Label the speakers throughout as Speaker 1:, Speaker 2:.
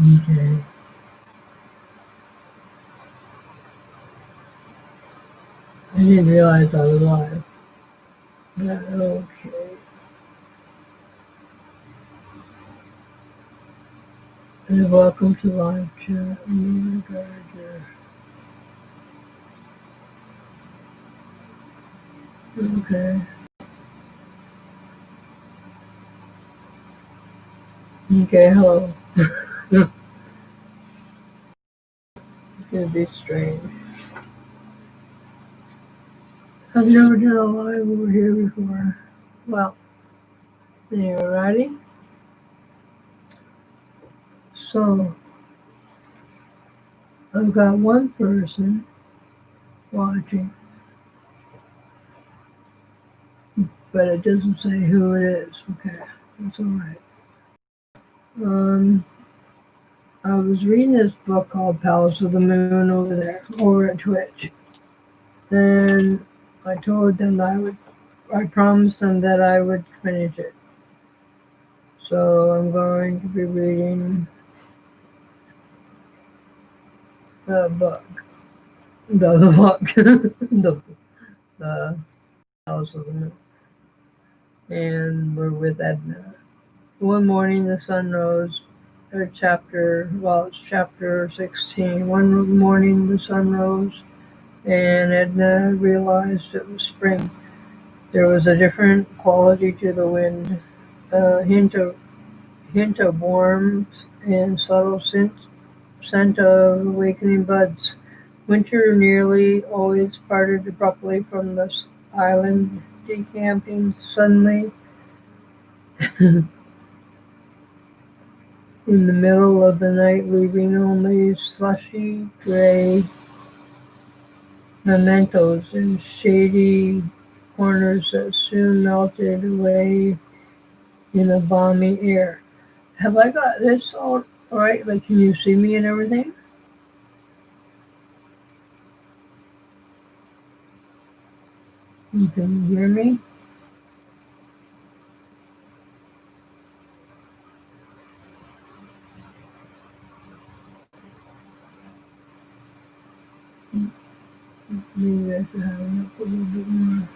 Speaker 1: Okay. I didn't realize I was live. Okay. And welcome to live chat. Okay. Okay, hello. It's gonna be strange. I've never done a live over here before. Well, anyway, ready? So, I've got one person watching, but it doesn't say who it is. Okay, that's alright. I was reading this book called Palace of the Moon over there, over at Twitch. And I told them that I promised them that I would finish it. So I'm going to be reading the book. The book. the House of the Moon. And we're with Edna. One morning the sun rose. It's chapter 16. One morning the sun rose and Edna realized it was spring. There was a different quality to the wind, a hint of warmth and subtle scent of awakening buds. Winter nearly always parted abruptly from the island, decamping suddenly in the middle of the night, leaving only slushy gray mementos in shady corners that soon melted away in the balmy air. Have I got this all right? Like, can you see me and everything? Can you hear me? Maybe I should have it up a little bit more.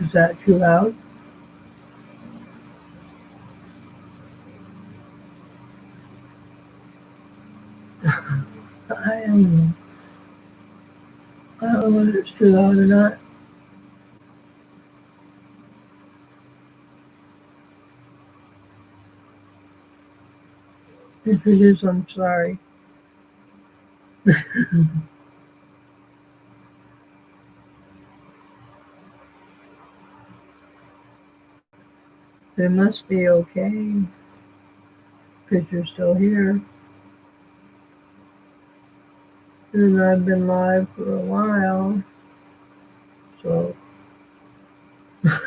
Speaker 1: Is that too loud? I don't know. I don't know whether it's too loud or not. If it is, I'm sorry. It must be okay because you're still here. And I've been live for a while. So, but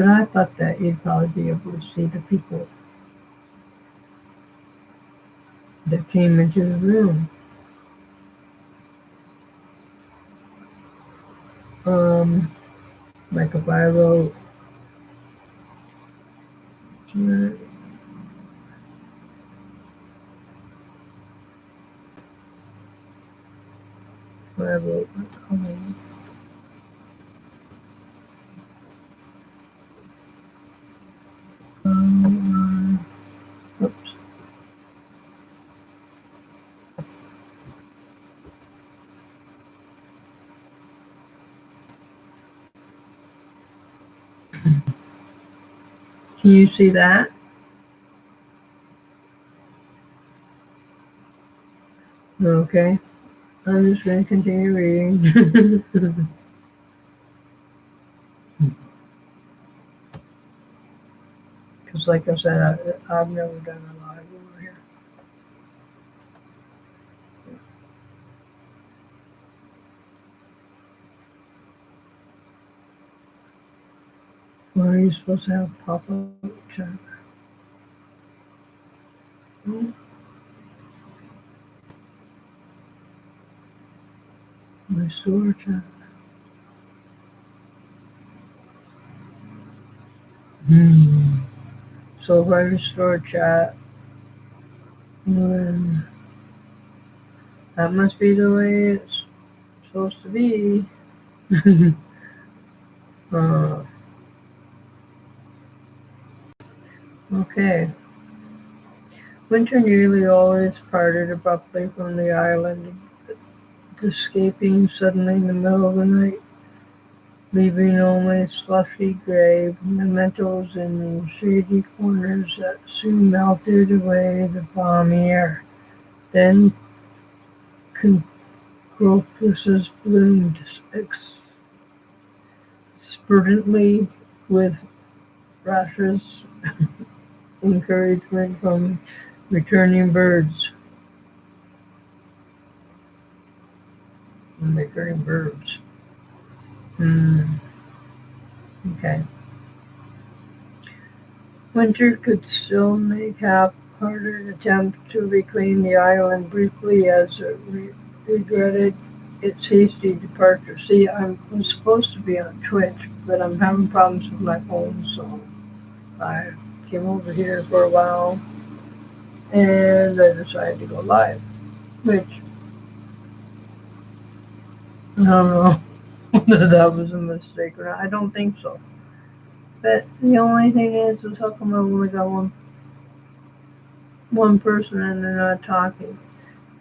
Speaker 1: I thought that you'd probably be able to see the people that came into the room. Like if I wrote, if I wrote, oops. Can you see that? Okay. I'm just going to continue reading. Because like I said, I've never done a live over here. Where are you supposed to have pop-up chat? Restore chat. So if I restore chat, then that must be the way it's supposed to be. uh, okay. Winter nearly always parted abruptly from the island, escaping suddenly in the middle of the night, leaving only slushy gray mementos in shady corners that soon melted away the balmy air. Then crocuses bloomed exuberantly with rashes encouragement from returning birds. Returning birds. Okay. Winter could still make half-hearted attempts to reclaim the island briefly as it regretted its hasty departure. See, I'm supposed to be on Twitch, but I'm having problems with my phone, so I came over here for a while, and I decided to go live, which I don't know whether that was a mistake or not. I don't think so. But the only thing is how come I've only got one person and they're not talking?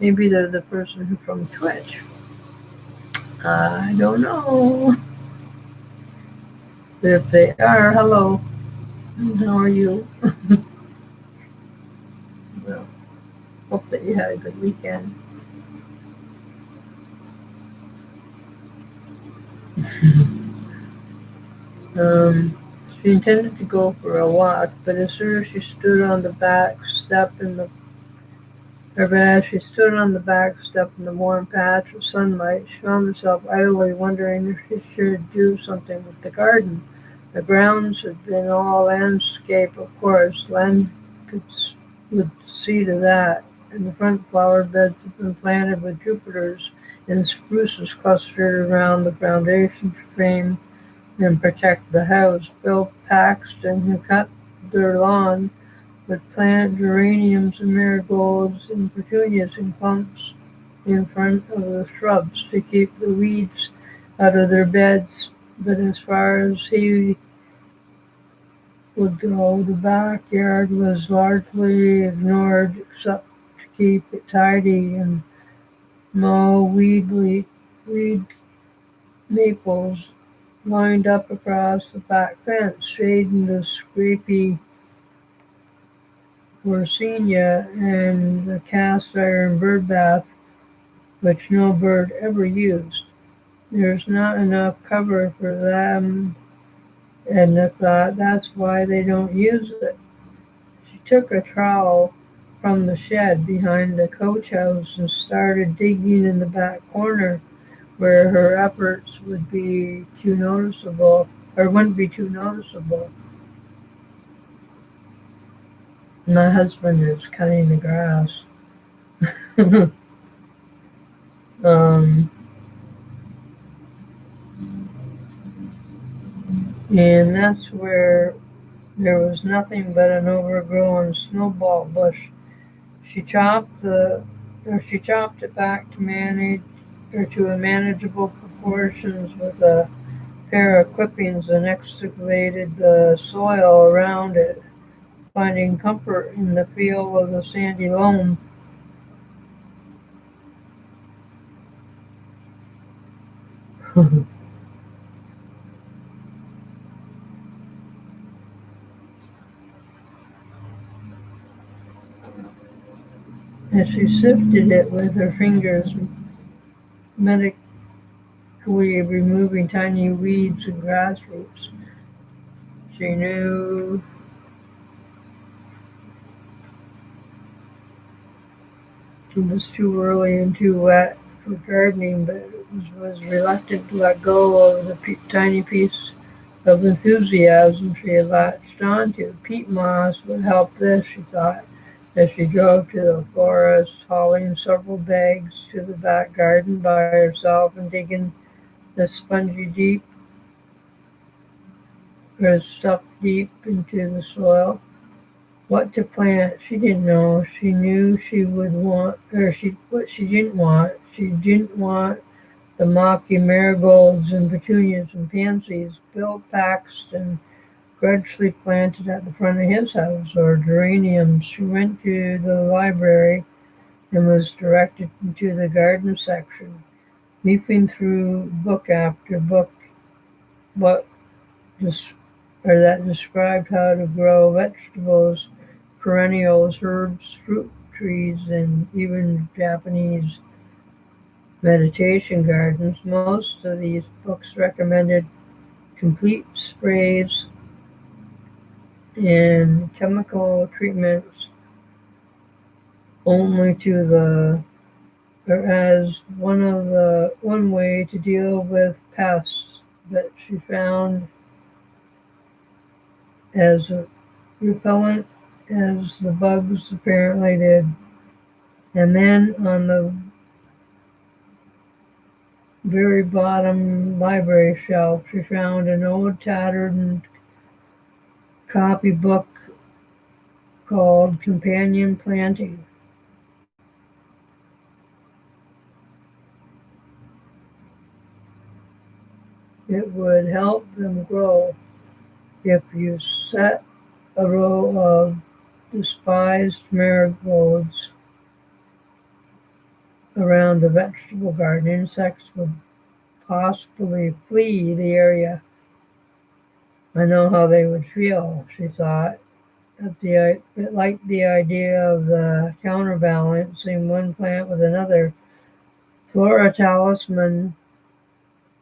Speaker 1: Maybe they're the person who's from Twitch. I don't know. But if they are, hello. How are you? Well, hope that you had a good weekend. She intended to go for a walk, but as soon as she stood on the back step as she stood on the back step in the warm patch of sunlight, she found herself idly wondering if she should do something with the garden. The grounds had been all landscape, of course. Len would see to that, and the front flower beds had been planted with Jupiters and spruces clustered around the foundation frame and protect the house. Bill Paxton, who cut their lawn, would plant geraniums and marigolds and petunias in clumps in front of the shrubs to keep the weeds out of their beds. But as far as he would go, the backyard was largely ignored except to keep it tidy and mow weed maples lined up across the back fence, shading the scrapey Forsythia and the cast iron bird bath, which no bird ever used. There's not enough cover for them, and I thought that's why they don't use it. She took a trowel from the shed behind the coach house and started digging in the back corner where her efforts wouldn't be too noticeable. My husband is cutting the grass. And that's where there was nothing but an overgrown snowball bush. She chopped it back to a manageable proportions with a pair of clippings and excavated the soil around it, finding comfort in the feel of the sandy loam. As she sifted it with her fingers, methodically removing tiny weeds and grass roots, she knew it was too early and too wet for gardening, but was reluctant to let go of the tiny piece of enthusiasm she had latched onto. Peat moss would help this, she thought. as she drove to the forest, hauling several bags to the back garden by herself and digging the spongy deep or stuff deep into the soil. What to plant, she didn't know. She knew she would want, or she what she didn't want. She didn't want the mocking marigolds and petunias and pansies Bill Paxton grudgingly planted at the front of his house, or geraniums. She went to the library and was directed into the garden section, leafing through book after book what that described how to grow vegetables, perennials, herbs, fruit trees, and even Japanese meditation gardens. Most of these books recommended complete sprays and chemical treatments only to the or as one way to deal with pests that she found as repellent as the bugs apparently did. And then on the very bottom library shelf, she found an old tattered copybook called Companion Planting. It would help them grow if you set a row of despised marigolds around the vegetable garden. Insects would possibly flee the area. I know how they would feel, she thought. It liked the idea of the counterbalancing one plant with another. Flora talisman,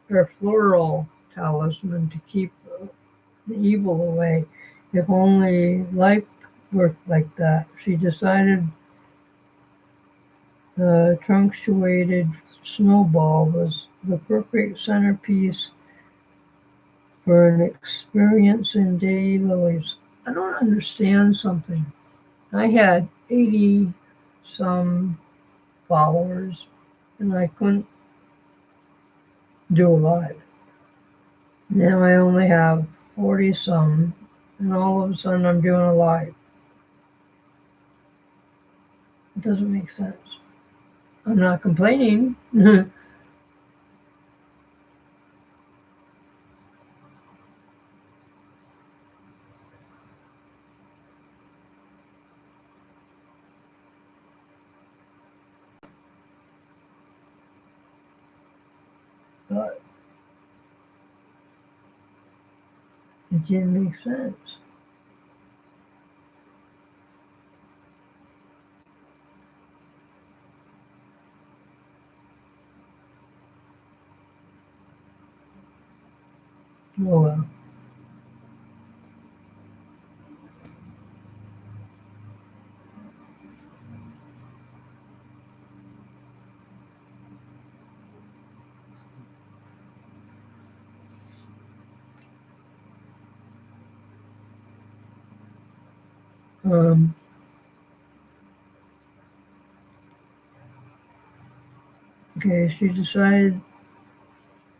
Speaker 1: or floral talisman to keep the evil away. If only life worked like that. She decided the truncated snowball was the perfect centerpiece for an experience in daylilies. I don't understand something. I had 80 some followers and I couldn't do a live. Now I only have 40 some and all of a sudden I'm doing a live. It doesn't make sense. I'm not complaining. But it didn't make sense. Oh well. Um, okay, she decided,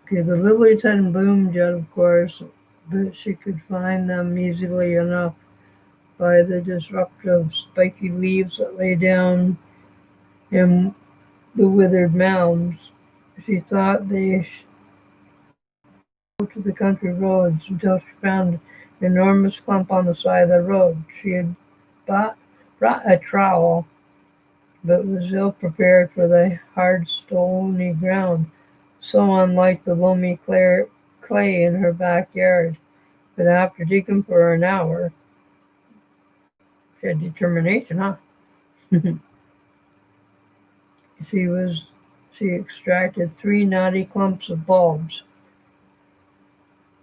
Speaker 1: okay, the lilies hadn't bloomed yet, of course, but she could find them easily enough by the disruptive spiky leaves that lay down in the withered mounds. She thought they to the country roads until she found an enormous clump on the side of the road. She had brought a trowel, but was ill prepared for the hard, stony ground, so unlike the loamy clay in her backyard. But after digging for an hour, she had determination, huh? she was she extracted 3 knotty clumps of bulbs.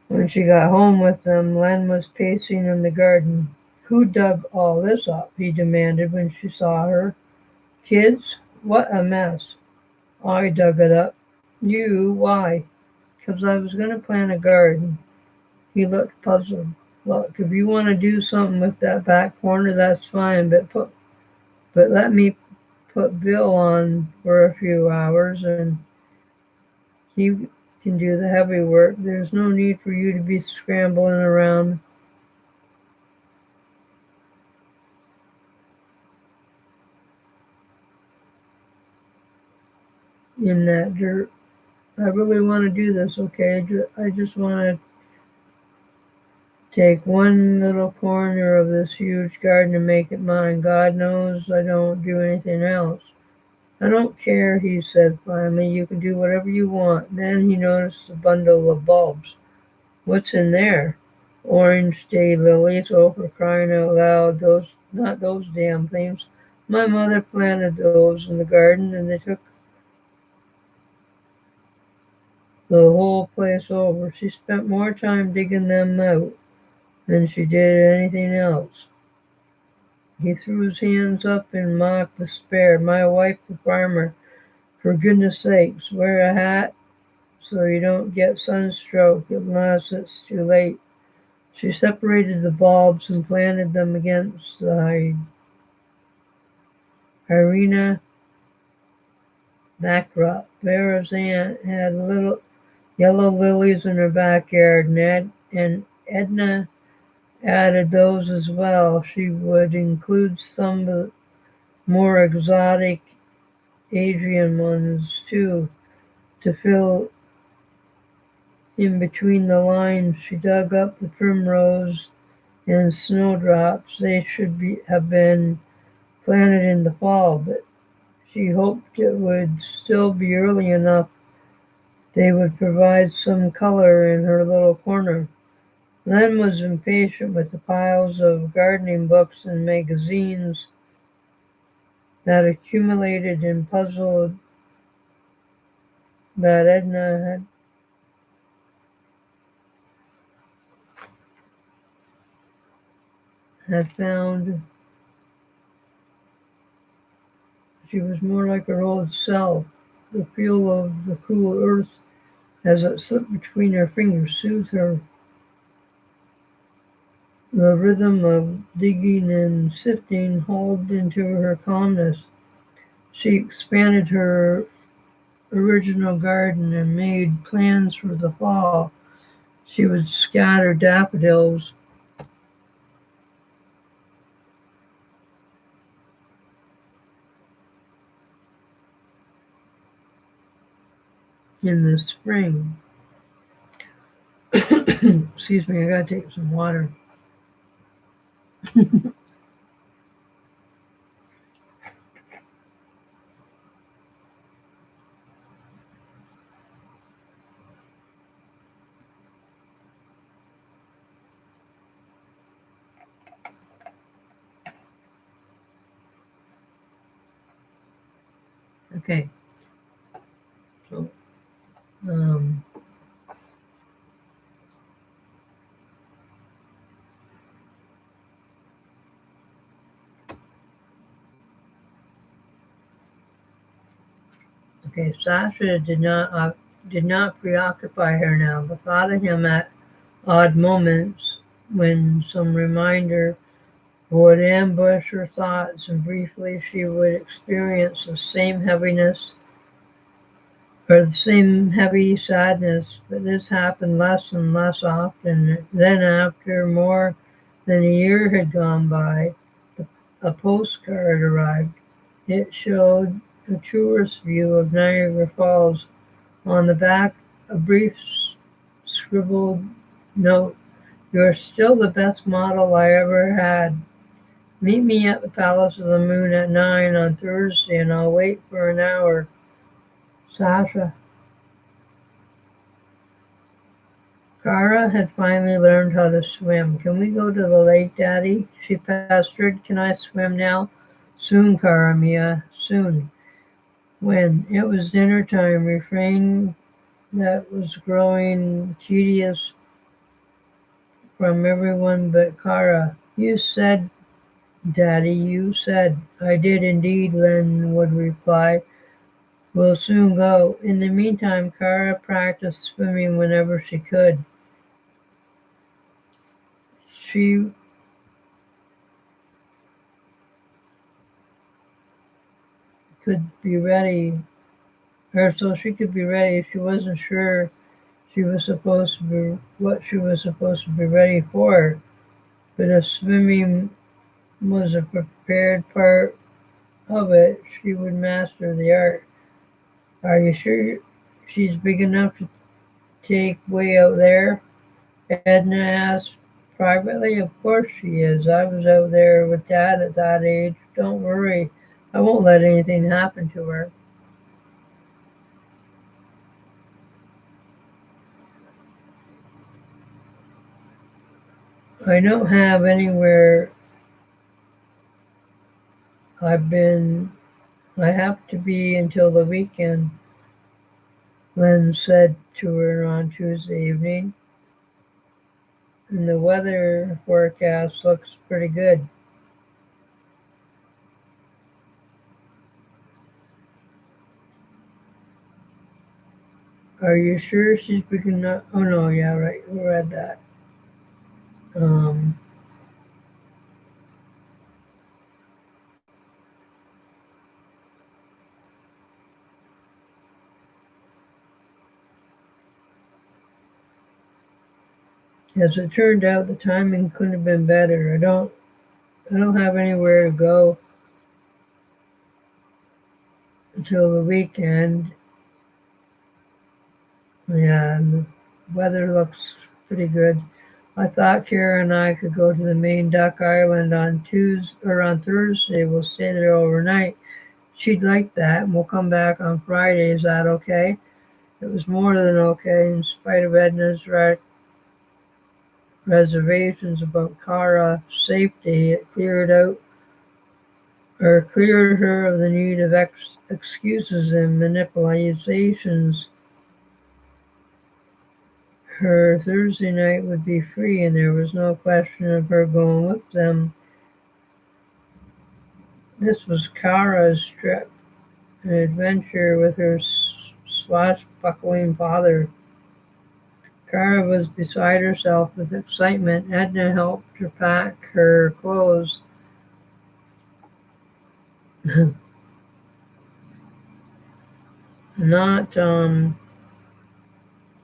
Speaker 1: When she got home with them, Len was pacing in the garden. Who dug all this up? He demanded when she saw her. Kids? What a mess. I dug it up. You? Why? 'Cause I was going to plant a garden. He looked puzzled. Look, if you want to do something with that back corner, that's fine, but but let me put Bill on for a few hours and he can do the heavy work. There's no need for you to be scrambling around in that dirt. I really want to do this, okay? I just want to take one little corner of this huge garden and make it mine. God knows I don't do anything else. I don't care, he said finally. You can do whatever you want. Then he noticed a bundle of bulbs. What's in there? Orange daylilies. Oh, for crying out loud. Not those damn things. My mother planted those in the garden and they took the whole place over. She spent more time digging them out than she did anything else. He threw his hands up in mock despair. My wife, the farmer, for goodness sakes, wear a hat so you don't get sunstroke unless it's too late. She separated the bulbs and planted them against the Irina backdrop. Vera's aunt had little yellow lilies in her backyard, and Edna added those as well. She would include some of the more exotic Asian ones too, to fill in between the lines. She dug up the primrose and snowdrops. They have been planted in the fall, but she hoped it would still be early enough they would provide some color in her little corner. Len was impatient with the piles of gardening books and magazines that accumulated and puzzled that Edna had found. She was more like her old self. The feel of the cool earth as it slipped between her fingers soothed her. The rhythm of digging and sifting hauled into her calmness. She expanded her original garden and made plans for the fall. She would scatter daffodils in the spring. Excuse me, I gotta take some water. Okay, so um, okay, Sasha did not preoccupy her now. The thought of him at odd moments, when some reminder would ambush her thoughts, and briefly she would experience the same heaviness or the same heavy sadness. But this happened less and less often. Then, after more than a year had gone by, a postcard arrived. It showed a tourist view of Niagara Falls. On the back, a brief scribbled note: "You're still the best model I ever had. Meet me at the Palace of the Moon at 9 on Thursday and I'll wait for an hour. Sasha." Kara had finally learned how to swim. "Can we go to the lake, Daddy?" she pestered. "Can I swim now?" "Soon, Kara Mia, soon." When it was dinner time, refrain that was growing tedious from everyone but Kara. "You said, Daddy, you said." "I did indeed," Len would reply. "We'll soon go." In the meantime, Kara practiced swimming whenever she could. She be ready, or so she could be ready. She wasn't sure she was supposed to be what she was supposed to be ready for. But if swimming was a prepared part of it, she would master the art. Are you sure she's big enough to take way out there? Edna asked privately. Of course she is. I was out there with Dad at that age. Don't worry. I won't let anything happen to her. I don't have anywhere I've been. I have to be until the weekend, Len said to her on Tuesday evening. And the weather forecast looks pretty good. Are you sure she's big enough? Oh no, yeah, right. We read that. Um, as it turned out, the timing couldn't have been better. I don't have anywhere to go until the weekend. Yeah, and the weather looks pretty good. I thought Kara and I could go to the main Duck Island on Tuesday or on Thursday. We'll stay there overnight. She'd like that, and we'll come back on Friday. Is that okay? It was more than okay, in spite of Edna's reservations about Kara's safety. It cleared her of the need of excuses and manipulations. Her Thursday night would be free, and there was no question of her going with them. This was Kara's trip, an adventure with her swashbuckling father. Kara was beside herself with excitement. Edna helped her pack her clothes. Not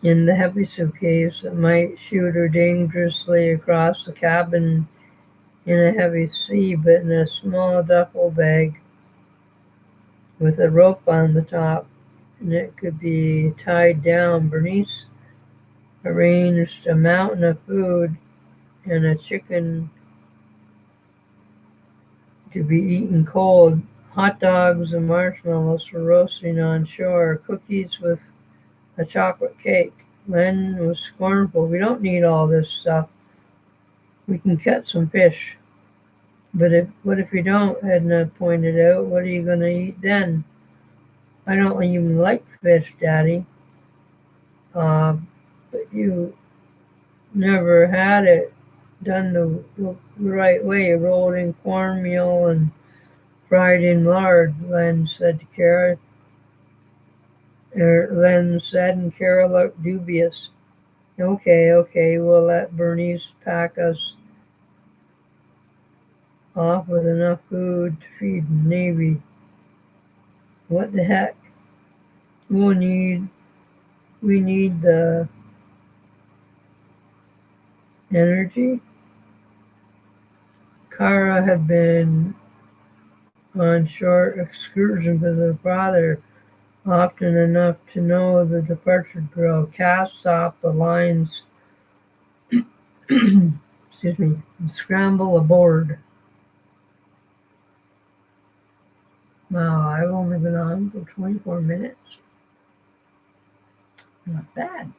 Speaker 1: in the heavy suitcase that might shoot her dangerously across the cabin in a heavy sea, but in a small duffel bag with a rope on the top, and it could be tied down. Bernice arranged a mountain of food and a chicken to be eaten cold. Hot dogs and marshmallows for roasting on shore, cookies with a chocolate cake. Len was scornful. We don't need all this stuff. We can catch some fish. But what if you don't? Edna pointed out. What are you going to eat then? I don't even like fish, Daddy. But you never had it done the right way, rolled in cornmeal and fried in lard, Len said to Kara. Len said, and Kara looked dubious. Okay, we'll let Bernice pack us off with enough food to feed the Navy. What the heck? We need the energy. Kara had been on short excursions with her father, often enough to know the departure drill, cast off the lines, excuse me, and scramble aboard. Wow, I've only been on for 24 minutes. Not bad.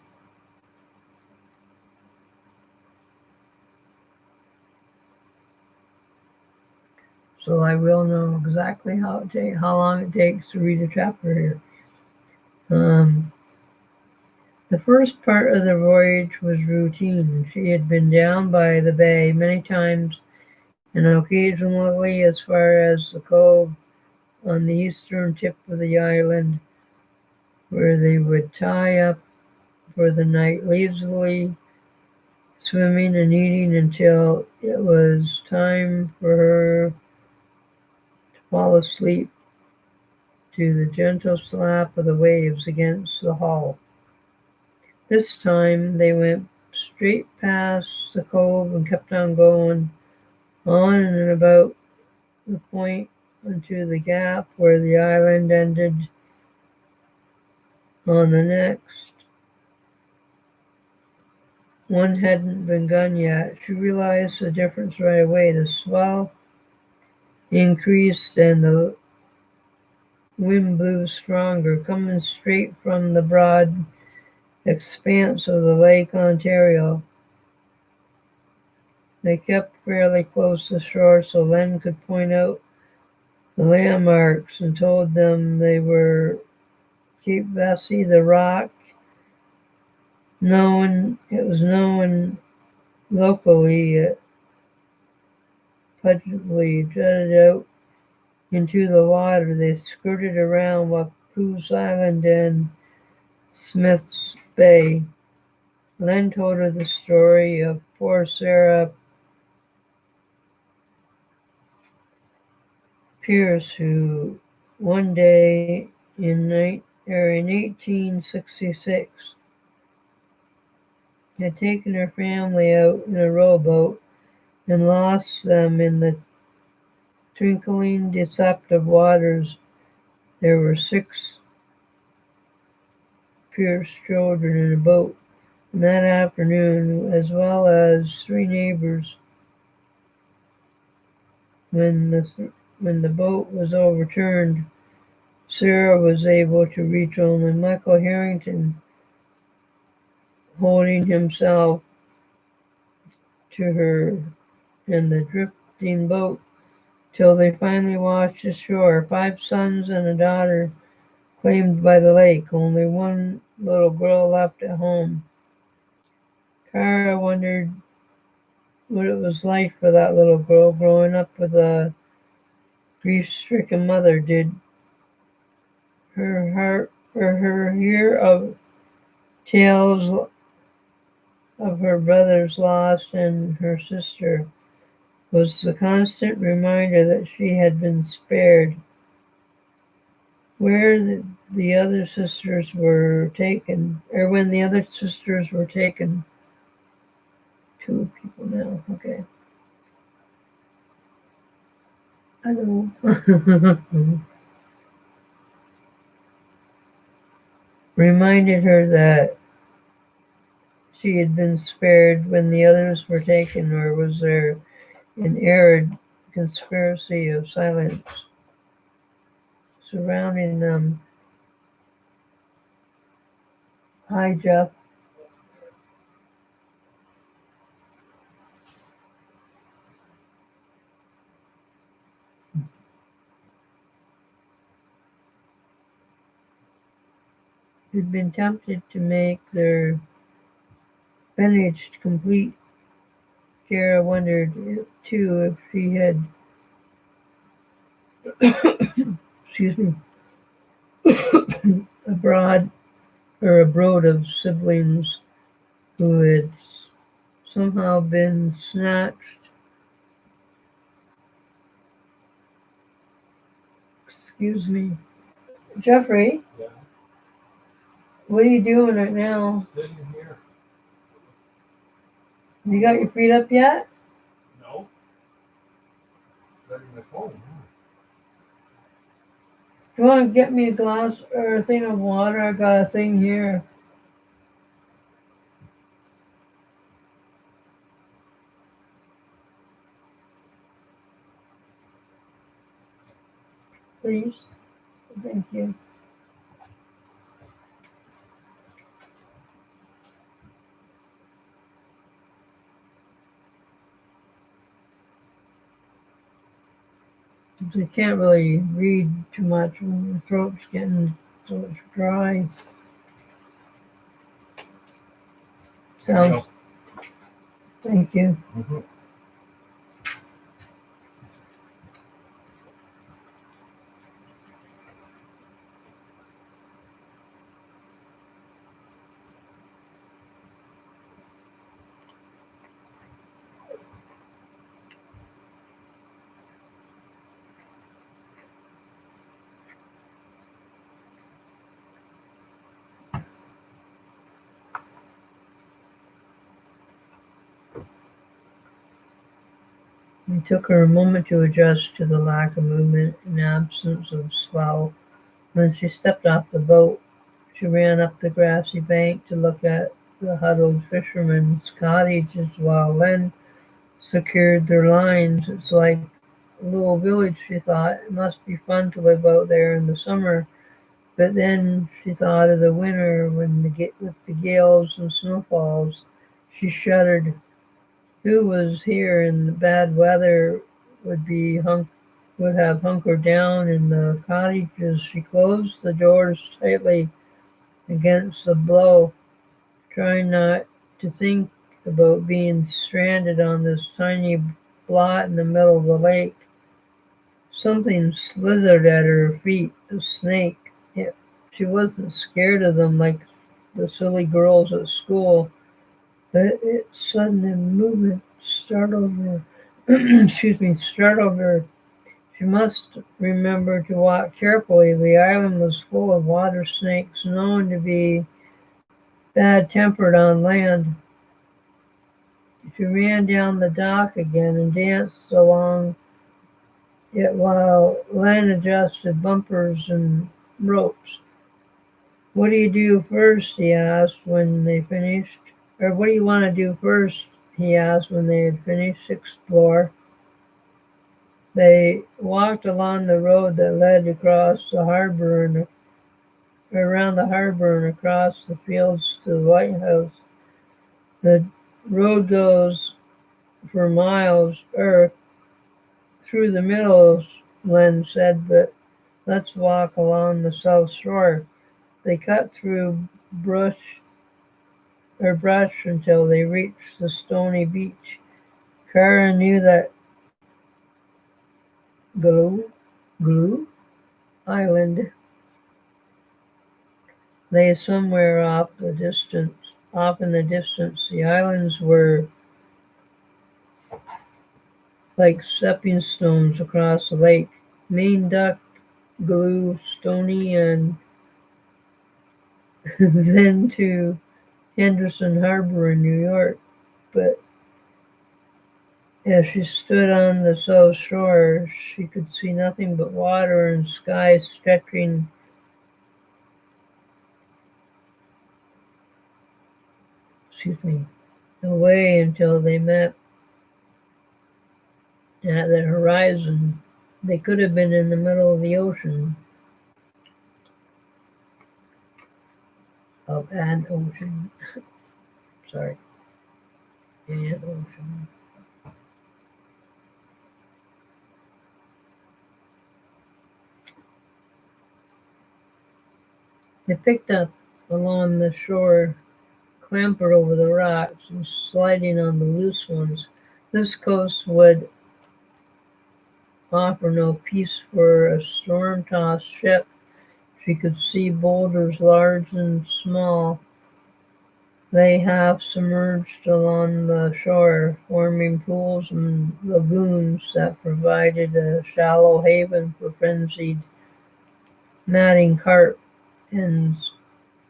Speaker 1: So I will know exactly how long it takes to read a chapter here. The first part of the voyage was routine. She had been down by the bay many times, and occasionally as far as the cove on the eastern tip of the island, where they would tie up for the night, lazily swimming and eating until it was time for her to fall asleep to the gentle slap of the waves against the hull. This time they went straight past the cove and kept on going, on and about the point unto the gap where the island ended on the next. One hadn't begun yet. She realized the difference right away. The swell increased and the wind blew stronger, coming straight from the broad expanse of the Lake Ontario. They kept fairly close to shore so Len could point out the landmarks and told them they were Cape Vesey, the Rock. It was known locally. It pudgily jutted out into the water. They skirted around Wapoos Island and Smith's Bay. Len told her the story of poor Sarah Pierce, who one day in 1866 had taken her family out in a rowboat and lost them in the twinkling, deceptive waters. There were 6 Pierce children in a boat that afternoon, as well as 3 neighbors. When the boat was overturned, Sarah was able to reach only Michael Harrington, holding himself to her and the drifting boat till they finally washed ashore. 5 sons and a daughter claimed by the lake, only one little girl left at home. Kara wondered what it was like for that little girl growing up with a grief-stricken mother. Did her hear of tales of her brother's loss and her sister was the constant reminder that she had been spared. When the other sisters were taken, 2 people now, okay. Hello. Reminded her that she had been spared when the others were taken, or was there an arid conspiracy of silence surrounding them? Hi, Jeff. Had been tempted to make their vintage complete. Kara wondered, too, if she had, excuse me, a brood of siblings who had somehow been snatched. Excuse me. Jeffrey? Yeah. What are you doing right now?
Speaker 2: Sitting here.
Speaker 1: You got your feet up yet?
Speaker 2: No. Ready my phone,
Speaker 1: Do you want to get me a glass or a thing of water? I got a thing here. Please. Thank you. I can't really read too much when the throat's getting so it's dry. So, thank you.
Speaker 2: Mm-hmm.
Speaker 1: It took her a moment to adjust to the lack of movement and absence of swell. When she stepped off the boat, she ran up the grassy bank to look at the huddled fishermen's cottages while Len secured their lines. It's like a little village, she thought. It must be fun to live out there in the summer. But then she thought of the winter with the gales and snowfalls. She shuddered. Who was here in the bad weather would have hunkered down in the cottages. She closed the doors tightly against the blow, trying not to think about being stranded on this tiny blot in the middle of the lake. Something slithered at her feet, a snake. She wasn't scared of them like the silly girls at school, but its sudden movement startled her. Startled her. She must remember to walk carefully. The island was full of water snakes, known to be bad-tempered on land. She ran down the dock again and danced along it while Len adjusted bumpers and ropes. "What do you do first?" he asked when they finished. "Or what do you want to do first?" he asked when they had finished. "Explore." They walked along the road that led across the harbor and around the harbor and across the fields to the lighthouse. The road goes for miles through the middle, Len said, but let's walk along the south shore. They cut through brush until they reached the stony beach. Kara knew that Glue Island lay somewhere off in the distance. The islands were like stepping stones across the lake. Maine Duck, Glue, Stony, and then to Henderson Harbor in New York. But as she stood on the south shore, she could see nothing but water and sky stretching away until they met at the horizon. They could have been in the middle of the ocean, of an ocean. Sorry, an ocean. They picked up along the shore, clambered over the rocks, and sliding on the loose ones. This coast would offer no peace for a storm-tossed ship. She could see boulders large and small lay half-submerged along the shore, forming pools and lagoons that provided a shallow haven for frenzied mating carp and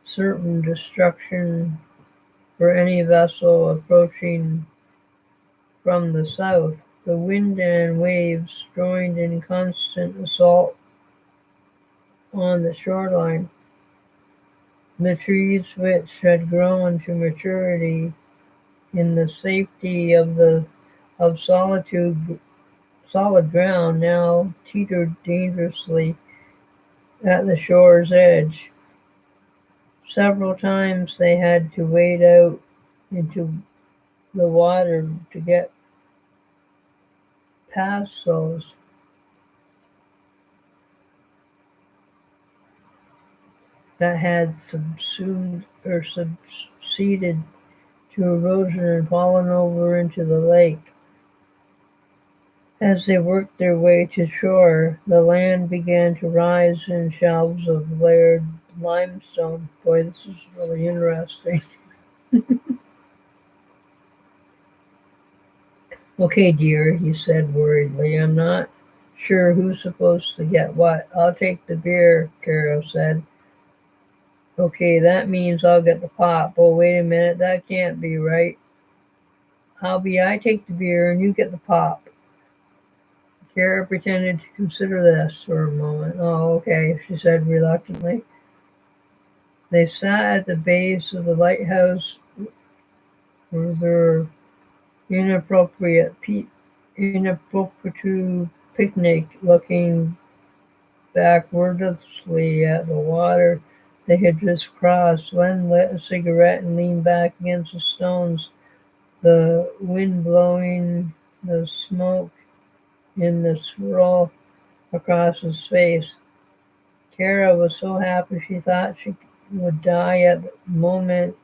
Speaker 1: certain destruction for any vessel approaching from the south. The wind and waves joined in constant assault on the shoreline. The trees, which had grown to maturity in the safety of solid ground, now teetered dangerously at the shore's edge. Several times they had to wade out into the water to get past those that had succeeded to erosion and fallen over into the lake. As they worked their way to shore, the land began to rise in shelves of layered limestone. Boy, this is really interesting. "Okay, dear," he said worriedly. "I'm not sure who's supposed to get what." "I'll take the beer," Carol said. "Okay, that means I'll get the pop." "Oh, wait a minute, that can't be right. I take the beer and you get the pop." Kara pretended to consider this for a moment. "Oh, okay," she said reluctantly. They sat at the base of the lighthouse with their inappropriate picnic, looking backwardly at the water they had just crossed. Len lit a cigarette and leaned back against the stones, the wind blowing the smoke in the swirl across his face. Kara was so happy she thought she would die at the moment,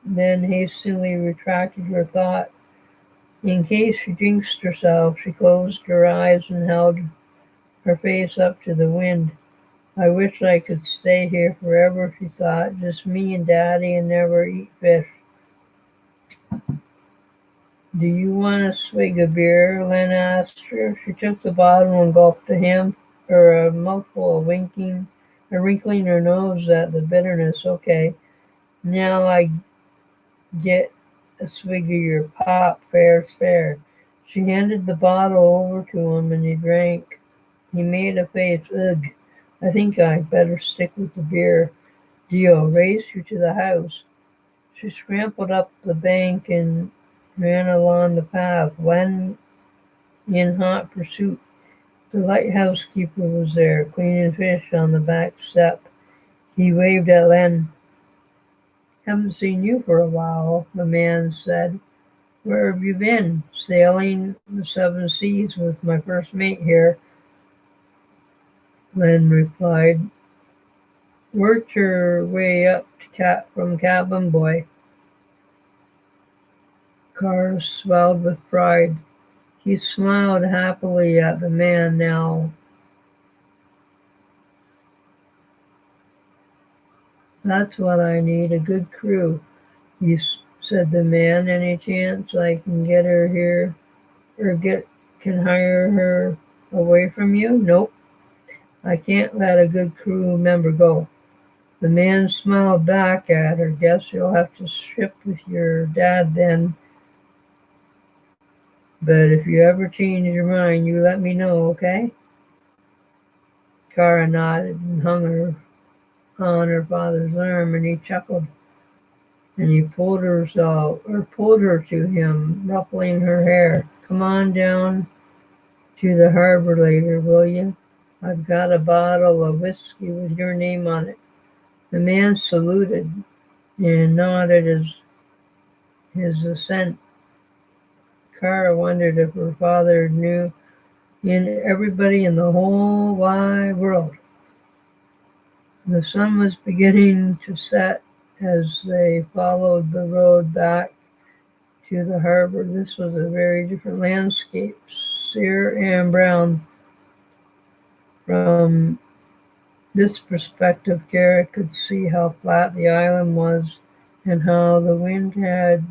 Speaker 1: then hastily retracted her thought. In case she jinxed herself, she closed her eyes and held her face up to the wind. "I wish I could stay here forever," she thought, "just me and Daddy and never eat fish." "Do you want a swig of beer?" Len asked her. She took the bottle and gulped a mouthful, wrinkling her nose at the bitterness. "Okay, now I get a swig of your pop, fair's fair." She handed the bottle over to him and he drank. He made a face. "Ugh, I think I'd better stick with the beer." Dio raced you to the house. She scrambled up the bank and ran along the path, Len in hot pursuit. The lighthouse keeper was there, cleaning fish on the back step. He waved at Len. "Haven't seen you for a while," the man said. "Where have you been?" "Sailing the seven seas with my first mate here," Len replied. "Worked your way up to from cabin boy." Carr swelled with pride. He smiled happily at the man now. "That's what I need, a good crew," said the man. "Any chance I can get her here or can hire her away from you?" "Nope. I can't let a good crew member go." The man smiled back at her. "Guess you'll have to ship with your dad then. But if you ever change your mind, you let me know, okay?" Kara nodded and hung her on her father's arm, and he chuckled. And he pulled her to him, ruffling her hair. "Come on down to the harbor later, will you? I've got a bottle of whiskey with your name on it." The man saluted and nodded his assent. Kara wondered if her father knew everybody in the whole wide world. The sun was beginning to set as they followed the road back to the harbor. This was a very different landscape, sere and brown. From this perspective, Garrett could see how flat the island was and how the wind had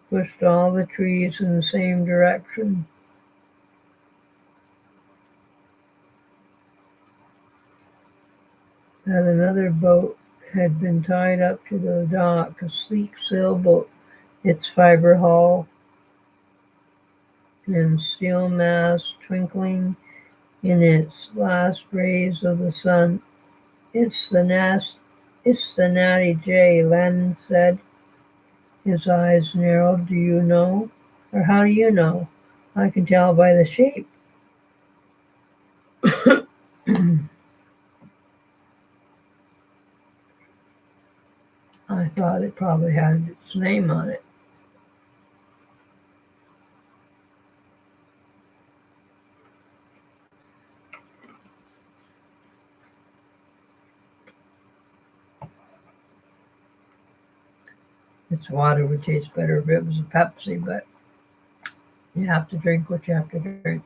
Speaker 1: pushed all the trees in the same direction. That another boat had been tied up to the dock, a sleek sailboat, its fiber hull and steel mast twinkling in its last rays of the sun. It's the Natty J," Len said. His eyes narrowed. "Do you know? Or how do you know?" "I can tell by the shape." "I thought it probably had its name on it." "This water would taste better if it was a Pepsi, but you have to drink what you have to drink."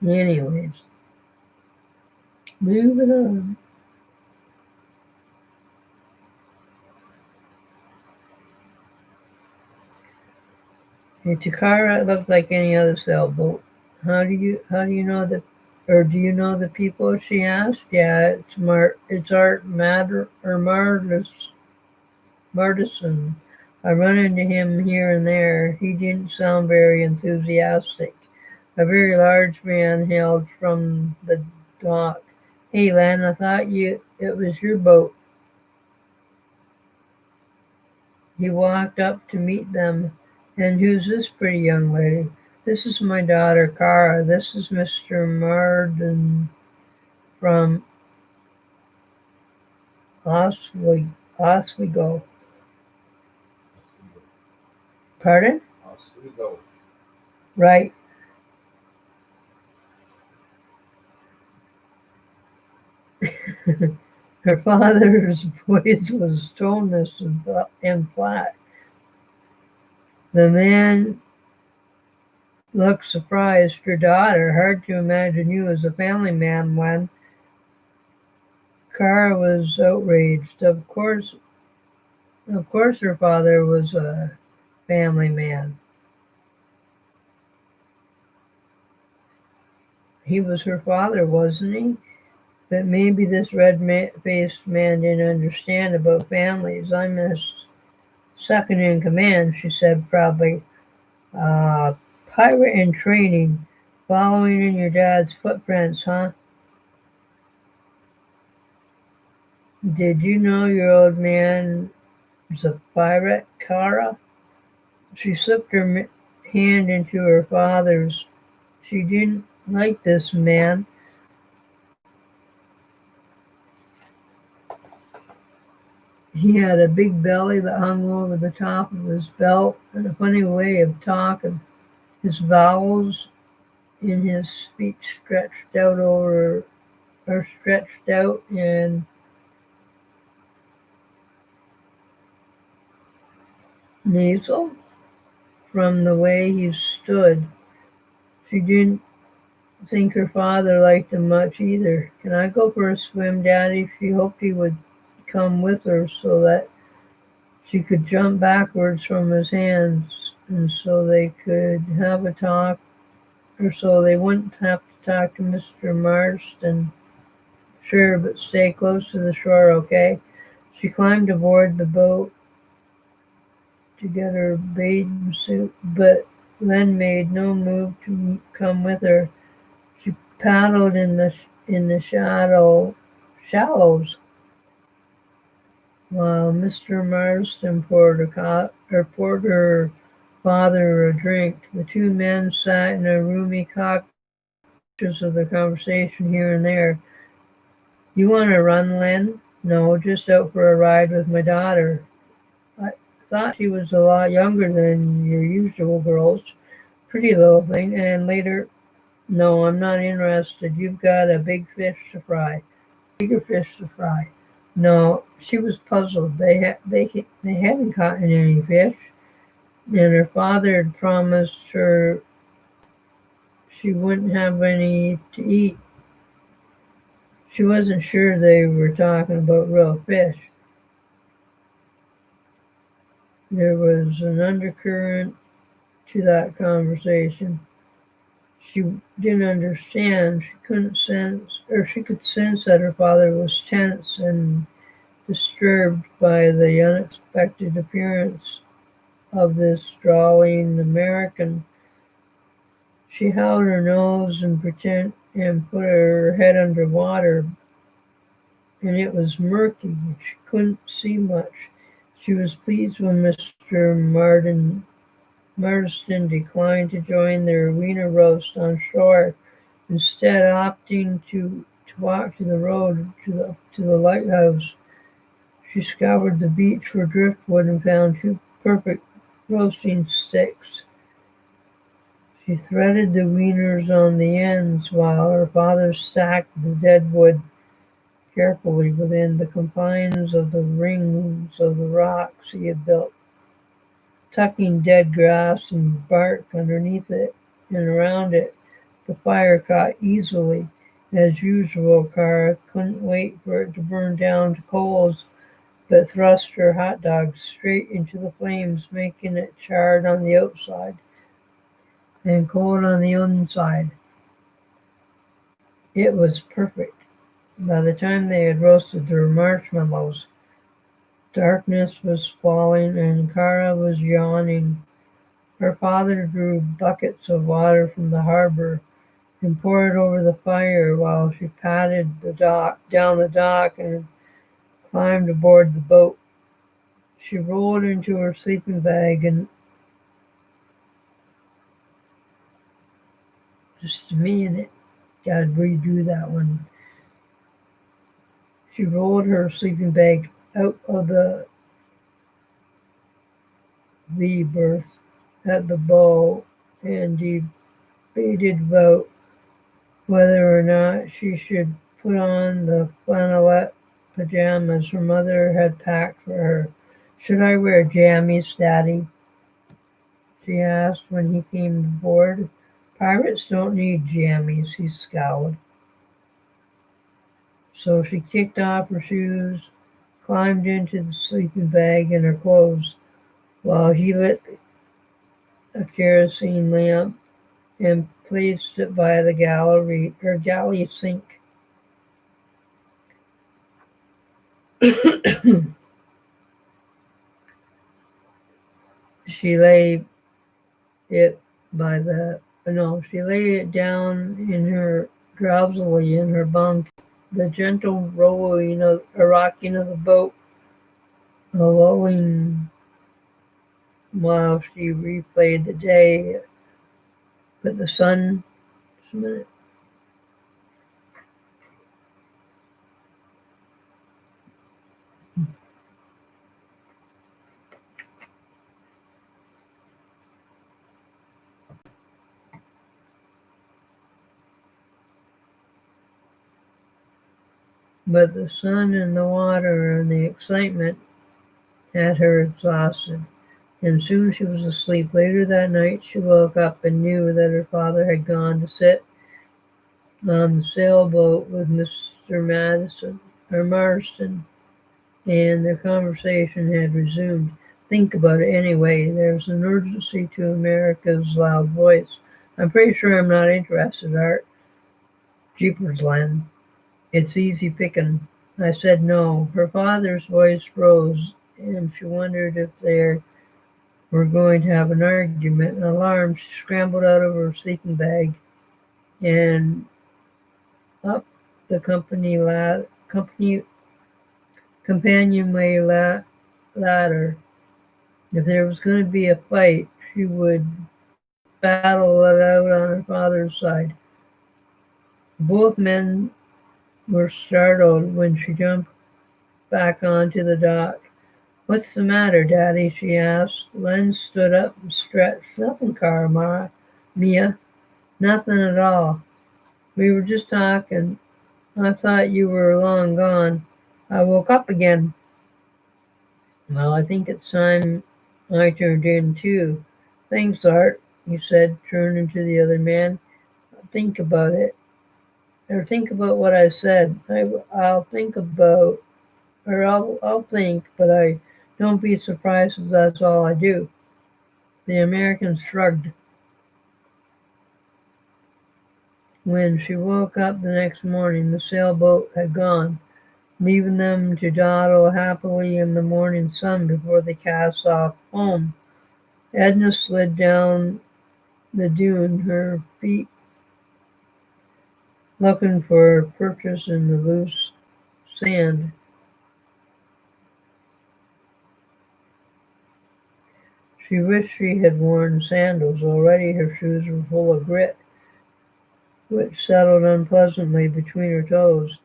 Speaker 1: Anyways, moving on. To Kara, it looked like any other sailboat. How do you know that Or do you know the people? She asked. Yeah, it's Art Matter or Martison. I run into him here and there. He didn't sound very enthusiastic. A very large man hailed from the dock. Hey, Len, I thought it was your boat. He walked up to meet them. And who's this pretty young lady? This is my daughter, Cara. This is Mr. Marden from Oswego. Oswego. Pardon?
Speaker 2: Oswego.
Speaker 1: Right. Her father's voice was toneless and flat. The man looked surprised. Her daughter, hard to imagine you as a family man when. Cara was outraged. Of course her father was a family man. He was her father, wasn't he? But maybe this red-faced man didn't understand about families. I'm his second in command, she said proudly. Pirate in training, following in your dad's footprints, huh? Did you know your old man was a pirate, Cara? She slipped her hand into her father's. She didn't like this man. He had a big belly that hung over the top of his belt and a funny way of talking. His vowels in his speech stretched out and nasal from the way he stood. She didn't think her father liked him much either. Can I go for a swim, Daddy? She hoped he would come with her so that she could jump backwards from his hands and so they could have a talk, or so they wouldn't have to talk to Mr. Marston. Sure, but stay close to the shore, okay? She climbed aboard the boat to get her bathing suit, but Len made no move to come with her. She paddled in the shallows while Mr. Marston poured her father a drink. The two men sat in a roomy cot, conscious of their conversation here and there. You want to run, Len? No, just out for a ride with my daughter. I thought she was a lot younger than your usual girls. Pretty little thing. And later, no, I'm not interested. You've got a big fish to fry. Bigger fish to fry. No, she was puzzled. They hadn't caught any fish, and her father had promised her she wouldn't have any to eat. She wasn't sure they were talking about real fish. There was an undercurrent to that conversation. She didn't understand. She could sense that her father was tense and disturbed by the unexpected appearance of this drawling American. She held her nose and put her head under water, and it was murky. She couldn't see much. She was pleased when Mr. Marston declined to join their wiener roast on shore, instead opting to walk to the road to the lighthouse. She scoured the beach for driftwood and found two perfect roasting sticks. She threaded the wieners on the ends while her father stacked the dead wood carefully within the confines of the rings of the rocks he had built, tucking dead grass and bark underneath it and around it. The fire caught easily. As usual, Cara couldn't wait for it to burn down to coals, but thrust her hot dog straight into the flames, making it charred on the outside and cold on the inside. It was perfect. By the time they had roasted their marshmallows, darkness was falling and Kara was yawning. Her father drew buckets of water from the harbor and poured it over the fire while she padded down the dock and climbed aboard the boat. She rolled into her sleeping bag and just a minute, gotta redo that one. She rolled her sleeping bag out of the lee berth at the bow and debated about whether or not she should put on the flannelette pajamas her mother had packed for her. "Should I wear jammies, Daddy?" she asked when he came aboard. "Pirates don't need jammies," he scowled. So she kicked off her shoes, climbed into the sleeping bag and her clothes, while he lit a kerosene lamp and placed it by the galley sink. She lay it by the no, she lay it down in her drowsily in her bunk, the gentle rocking of the boat lulling while she replayed the day. But the sun, but the sun and the water and the excitement had her exhausted, and soon she was asleep. Later that night she woke up and knew that her father had gone to sit on the sailboat with Mr. Marston, and their conversation had resumed. "Think about it anyway. There's an urgency to America's loud voice. I'm pretty sure I'm not interested, Art." "Jeepers, Len, it's easy picking." I said no. Her father's voice rose, and she wondered if they were going to have an argument. Alarmed, she scrambled out of her sleeping bag and up the companionway ladder. If there was going to be a fight, she would battle it out on her father's side. Both men were startled when she jumped back onto the dock. "What's the matter, Daddy?" she asked. Len stood up and stretched. "Nothing, Mia. Nothing at all. We were just talking. I thought you were long gone. I woke up again." "Well, I think it's time I turned in too." "Thanks, Art," he said, turning to the other man. "Think about it. Or think about what I said." I'll think about, or I'll think, but I don't be surprised if that's all I do." The American shrugged. When she woke up the next morning, the sailboat had gone, leaving them to dawdle happily in the morning sun before they cast off home. Edna slid down the dune, her feet looking for a purchase in the loose sand. She wished she had worn sandals. Already her shoes were full of grit, which settled unpleasantly between her toes.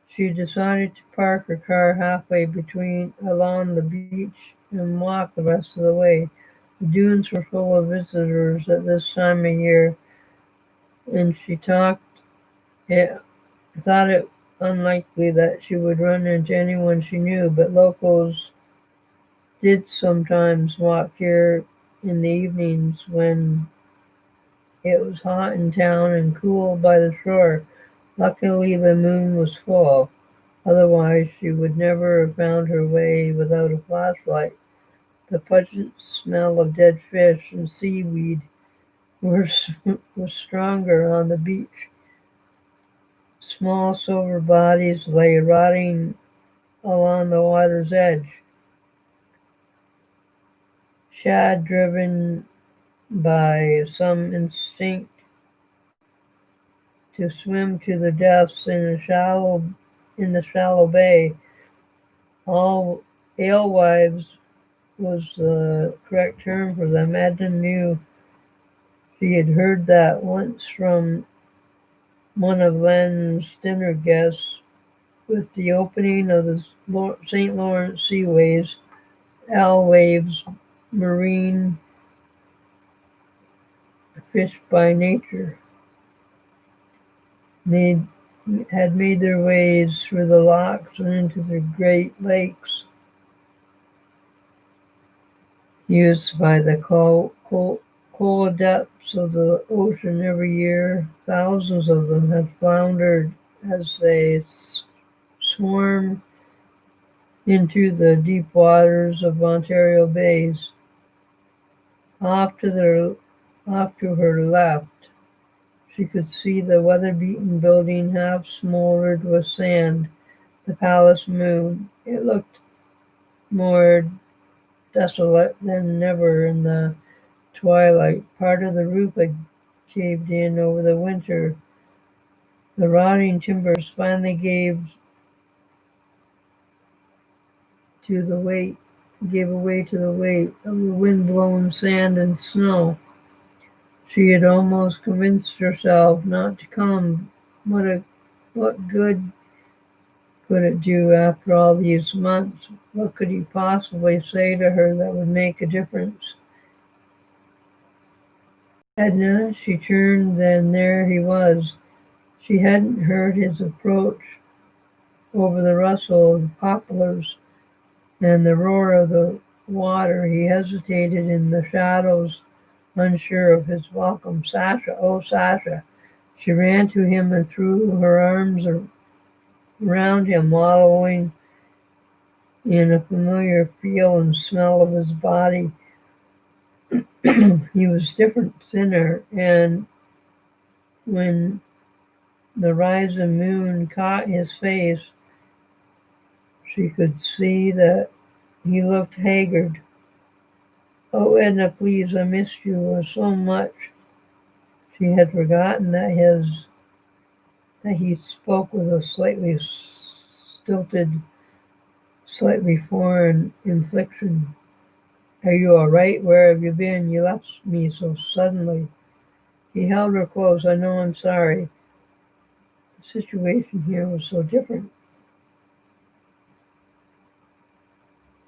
Speaker 1: She decided to park her car halfway along the beach and walk the rest of the way. The dunes were full of visitors at this time of year, and she thought it unlikely that she would run into anyone she knew, but locals did sometimes walk here in the evenings when it was hot in town and cool by the shore. Luckily the moon was full, otherwise she would never have found her way without a flashlight. The pungent smell of dead fish and seaweed was stronger on the beach Small silver bodies lay rotting along the water's edge. Shad, driven by some instinct to swim to the depths in the shallow bay. All alewives was the correct term for them. Edna knew she had heard that once from one of Len's dinner guests. With the opening of the St. Lawrence seaways, alewaves, marine fish by nature, made had made their ways through the locks and into the Great Lakes, used by the coal depths of the ocean every year. Thousands of them had floundered as they swarmed into the deep waters of Ontario bays. Off to her left, she could see the weather-beaten building half smouldered with sand, the Palace Moon. It looked more desolate than ever in the twilight. Part of the roof had caved in over the winter. The rotting timbers finally gave way to the weight of the wind-blown sand and snow. She had almost convinced herself not to come. What good could it do after all these months? What could he possibly say to her that would make a difference? Edna, she turned, then there he was. She hadn't heard his approach over the rustle of poplars and the roar of the water. He hesitated in the shadows, unsure of his welcome. Sasha, oh Sasha. She ran to him and threw her arms around him, wallowing in a familiar feel and smell of his body. He was different, thinner, and when the rising moon caught his face, she could see that he looked haggard. Oh, Edna, please, I missed you so much. She had forgotten that he spoke with a slightly stilted, slightly foreign inflection. Are you all right? Where have you been? You left me so suddenly. He held her close. I know, I'm sorry. The situation here was so different.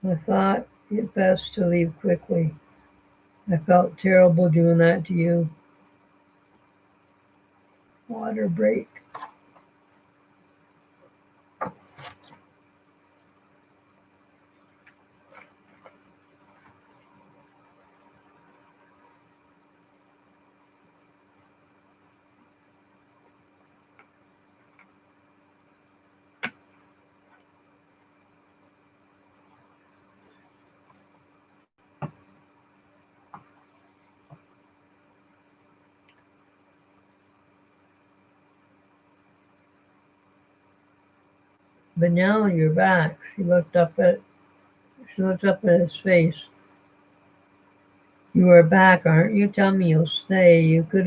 Speaker 1: I thought it best to leave quickly. I felt terrible doing that to you. Water break. But now you're back. She looked up at his face. You are back, aren't you? Tell me you'll stay. You could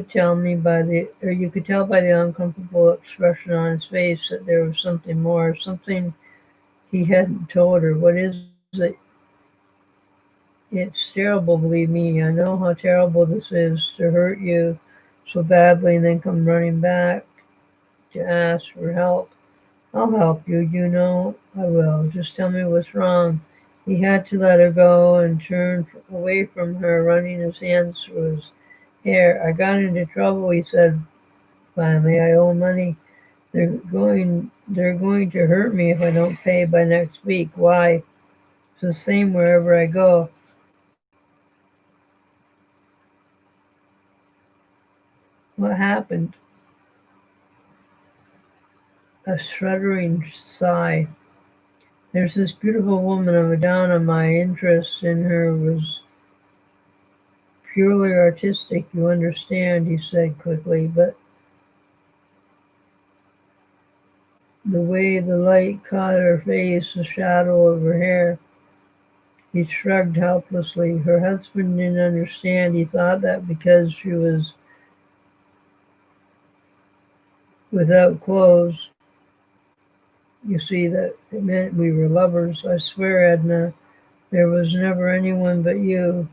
Speaker 1: tell by the uncomfortable expression on his face that there was something more, something he hadn't told her. What is it? It's terrible, believe me. I know how terrible this is, to hurt you so badly and then come running back to ask for help. I'll help you, you know I will. Just tell me what's wrong. He had to let her go and turn away from her, running his hands through his hair. I got into trouble, he said finally. I owe money. They're going to hurt me if I don't pay by next week. Why? It's the same wherever I go. What happened? A shuddering sigh. There's this beautiful woman, I'm down on my interest in her was purely artistic, you understand, he said quickly, but the way the light caught her face, the shadow of her hair. He shrugged helplessly. Her husband didn't understand. He thought that because she was without clothes, you see, that it meant we were lovers. I swear, Edna, there was never anyone but you.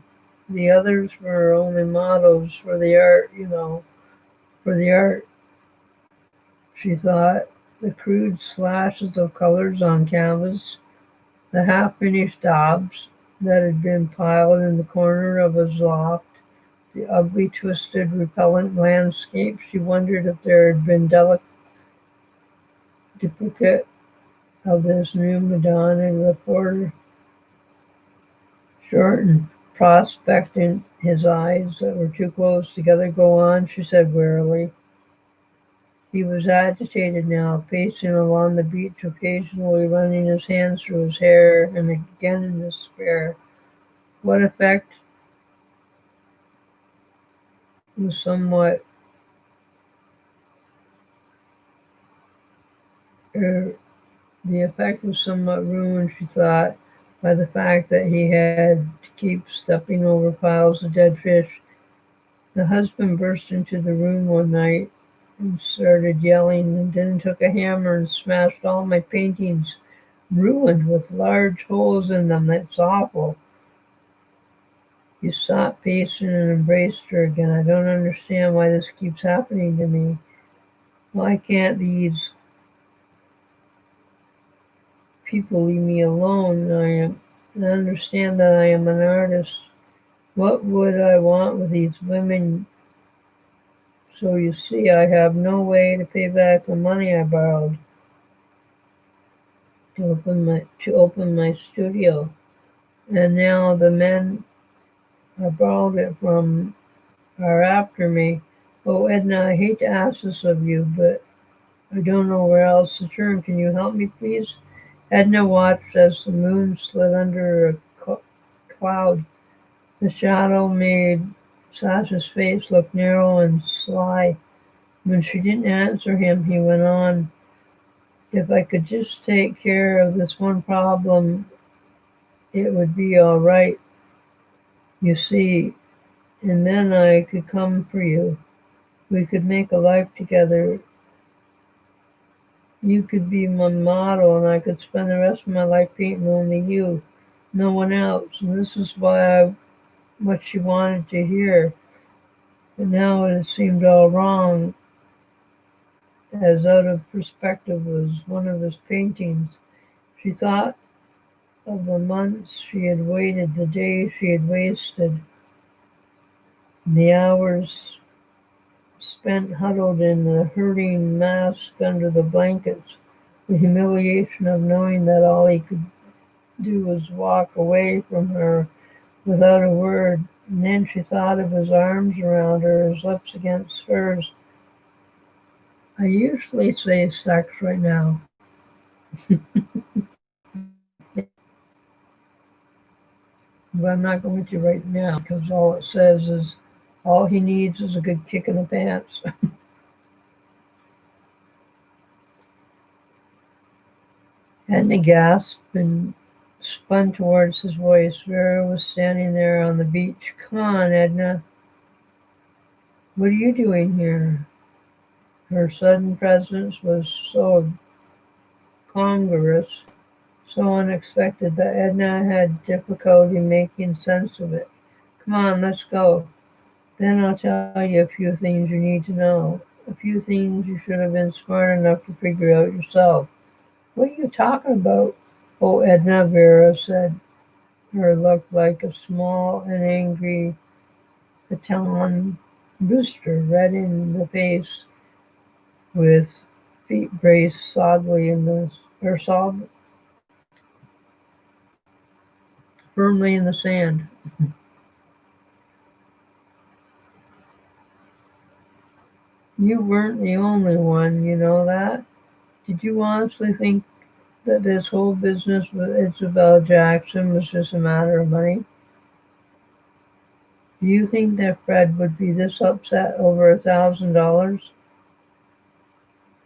Speaker 1: The others were only models for the art, for the art, she thought. The crude slashes of colors on canvas, the half-finished daubs that had been piled in the corner of his loft, the ugly, twisted, repellent landscape. She wondered if there had been delicate duplicate of this new Madonna. The porter, short and prospecting, his eyes that were too close together. Go on, she said wearily. He was agitated now, pacing along the beach, occasionally running his hands through his hair, and again in despair. What effect was somewhat er, the effect was somewhat ruined, she thought, by the fact that he had to keep stepping over piles of dead fish. The husband burst into the room one night and started yelling, and then took a hammer and smashed all my paintings, ruined with large holes in them. That's awful. He stopped pacing and embraced her again. I don't understand why this keeps happening to me. Why can't these people leave me alone? I understand that I am an artist. What would I want with these women? So you see, I have no way to pay back the money I borrowed to open my studio. And now the men I borrowed it from are after me. Oh, Edna, I hate to ask this of you, but I don't know where else to turn. Can you help me, please? Edna watched as the moon slid under a cloud. The shadow made Sasha's face look narrow and sly. When she didn't answer him, he went on. If I could just take care of this one problem, it would be all right, you see, and then I could come for you. We could make a life together. You could be my model, and I could spend the rest of my life painting only you, no one else. And this is what she wanted to hear. But now it seemed all wrong, as out of perspective was one of his paintings. She thought of the months she had waited, the days she had wasted, the hours spent huddled in the hurting mask under the blankets, the humiliation of knowing that all he could do was walk away from her without a word. And then she thought of his arms around her, his lips against hers. I usually say sex right now, but I'm not going to right now because all it says is all he needs is a good kick in the pants. And he gasped and spun towards his voice. Vera was standing there on the beach. Come on, Edna. What are you doing here? Her sudden presence was so congruous, so unexpected, that Edna had difficulty making sense of it. Come on, let's go. Then I'll tell you a few things you need to know. A few things you should have been smart enough to figure out yourself. What are you talking about? Oh, Edna, Vera said. Her looked like a small and angry Italian rooster, red in the face, with feet braced solidly in the or solid, firmly in the sand. You weren't the only one, you know that? Did you honestly think that this whole business with Isabel Jackson was just a matter of money? Do you think that Fred would be this upset over $1,000?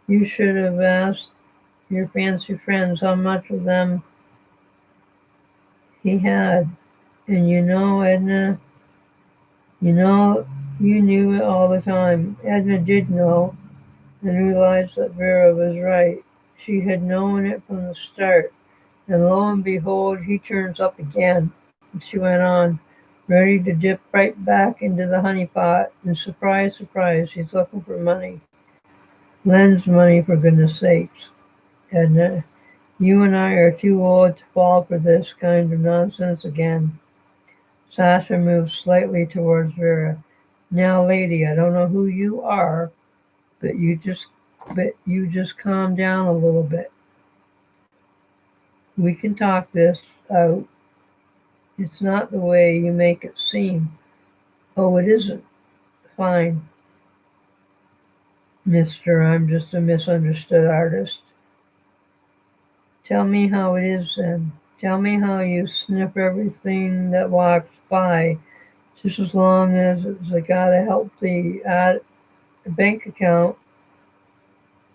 Speaker 1: You should have asked your fancy friends, how much of them he had. And Edna, you know, you knew it all the time. Edna did know and realized that Vera was right. She had known it from the start. And lo and behold, he turns up again. And she went on, ready to dip right back into the honey pot. And surprise, surprise, he's looking for money. Len's money, for goodness sakes. Edna, you and I are too old to fall for this kind of nonsense again. Sasha moved slightly towards Vera. Now, lady, I don't know who you are, but you just calm down a little bit. We can talk this out. It's not the way you make it seem. Oh, it isn't. Fine, mister, I'm just a misunderstood artist. Tell me how it is then. Tell me how you sniff everything that walks by, just as long as it's got a healthy bank account.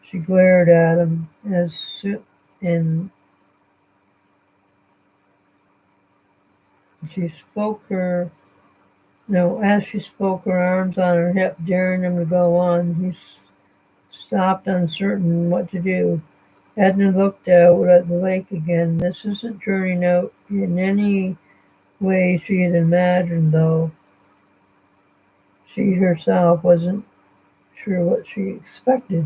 Speaker 1: She glared at him and she spoke her no, as she spoke, her arms on her hip, daring him to go on. He stopped, uncertain what to do. Edna looked out at the lake again. This isn't turning out in any way she had imagined, though. She herself wasn't sure what she expected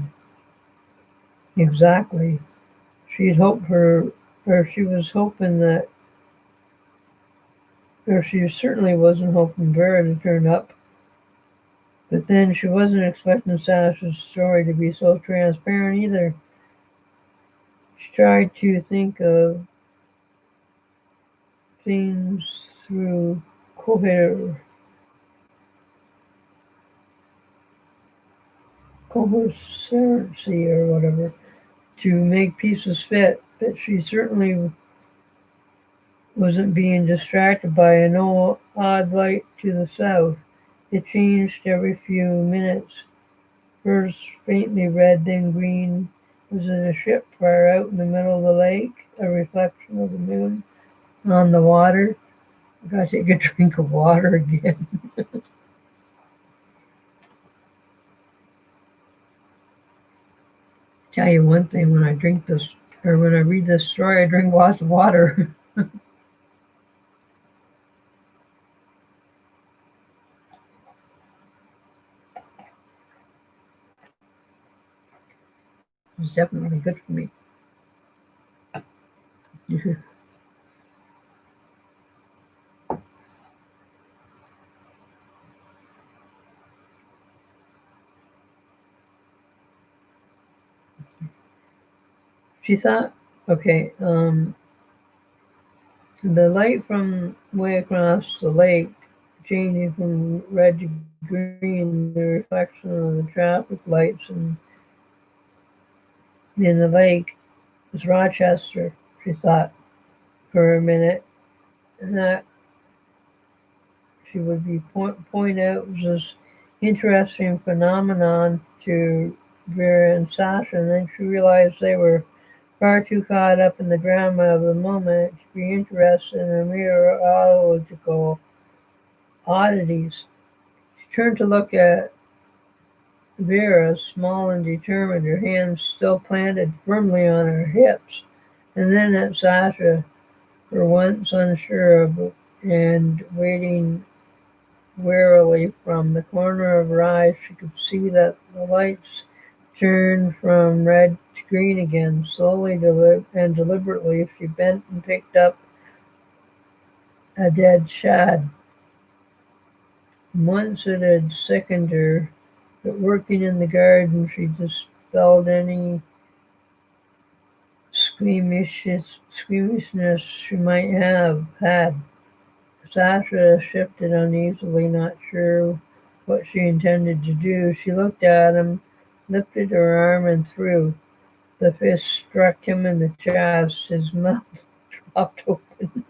Speaker 1: exactly. She'd hoped for, or she was hoping that, or she certainly wasn't hoping Vera to turn up. But then she wasn't expecting Sasha's story to be so transparent either. She tried to think of things through coherency or whatever to make pieces fit, but she certainly wasn't being distracted by an odd light to the south. It changed every few minutes. First faintly red, then green. Was it a ship far out in the middle of the lake? A reflection of the moon on the water? I gotta take a drink of water again. Tell you one thing, when I drink this, or when I read this story, I drink lots of water. It's definitely good for me. She thought, okay, the light from way across the lake changing from red to green, the reflection of the traffic lights in the lake was Rochester, she thought for a minute, and that she would be point out was this interesting phenomenon to Vera and Sasha, and then she realized they were far too caught up in the drama of the moment to be interested in the meteorological oddities. She turned to look at Vera, small and determined, her hands still planted firmly on her hips, and then at Sasha, for once unsure of and waiting warily from the corner of her eyes. She could see that the lights turned from red to green again. Slowly and deliberately, she bent and picked up a dead shad. Once it had sickened her, but working in the garden, she dispelled any squeamishness she might have had. Sasha shifted uneasily, not sure what she intended to do. She looked at him, lifted her arm, and threw. The fist struck him in the chest. His mouth dropped open,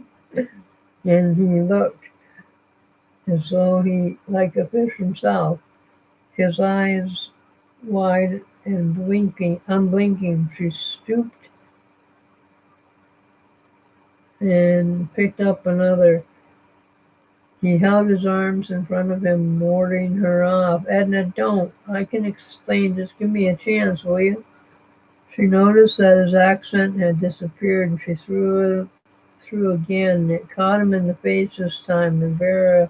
Speaker 1: and he looked as though like a fish himself. His eyes wide and unblinking. She stooped and picked up another. He held his arms in front of him, warding her off. Edna, don't. I can explain. Just give me a chance, will you? She noticed that his accent had disappeared, and she threw again. It caught him in the face this time, and Vera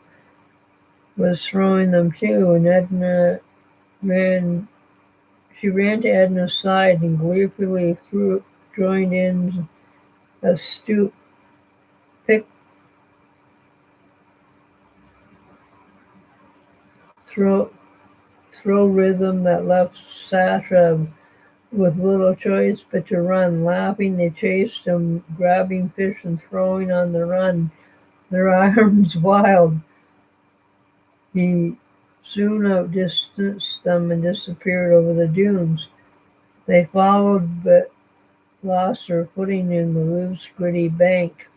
Speaker 1: was throwing them too, and Edna ran. She ran to Edna's side and gleefully joined in a stoop pick throw throw rhythm that left Sasha with little choice but to run. Laughing, they chased him, grabbing fish and throwing on the run, their arms wild. He soon outdistanced them and disappeared over the dunes. They followed but lost their footing in the loose, gritty bank.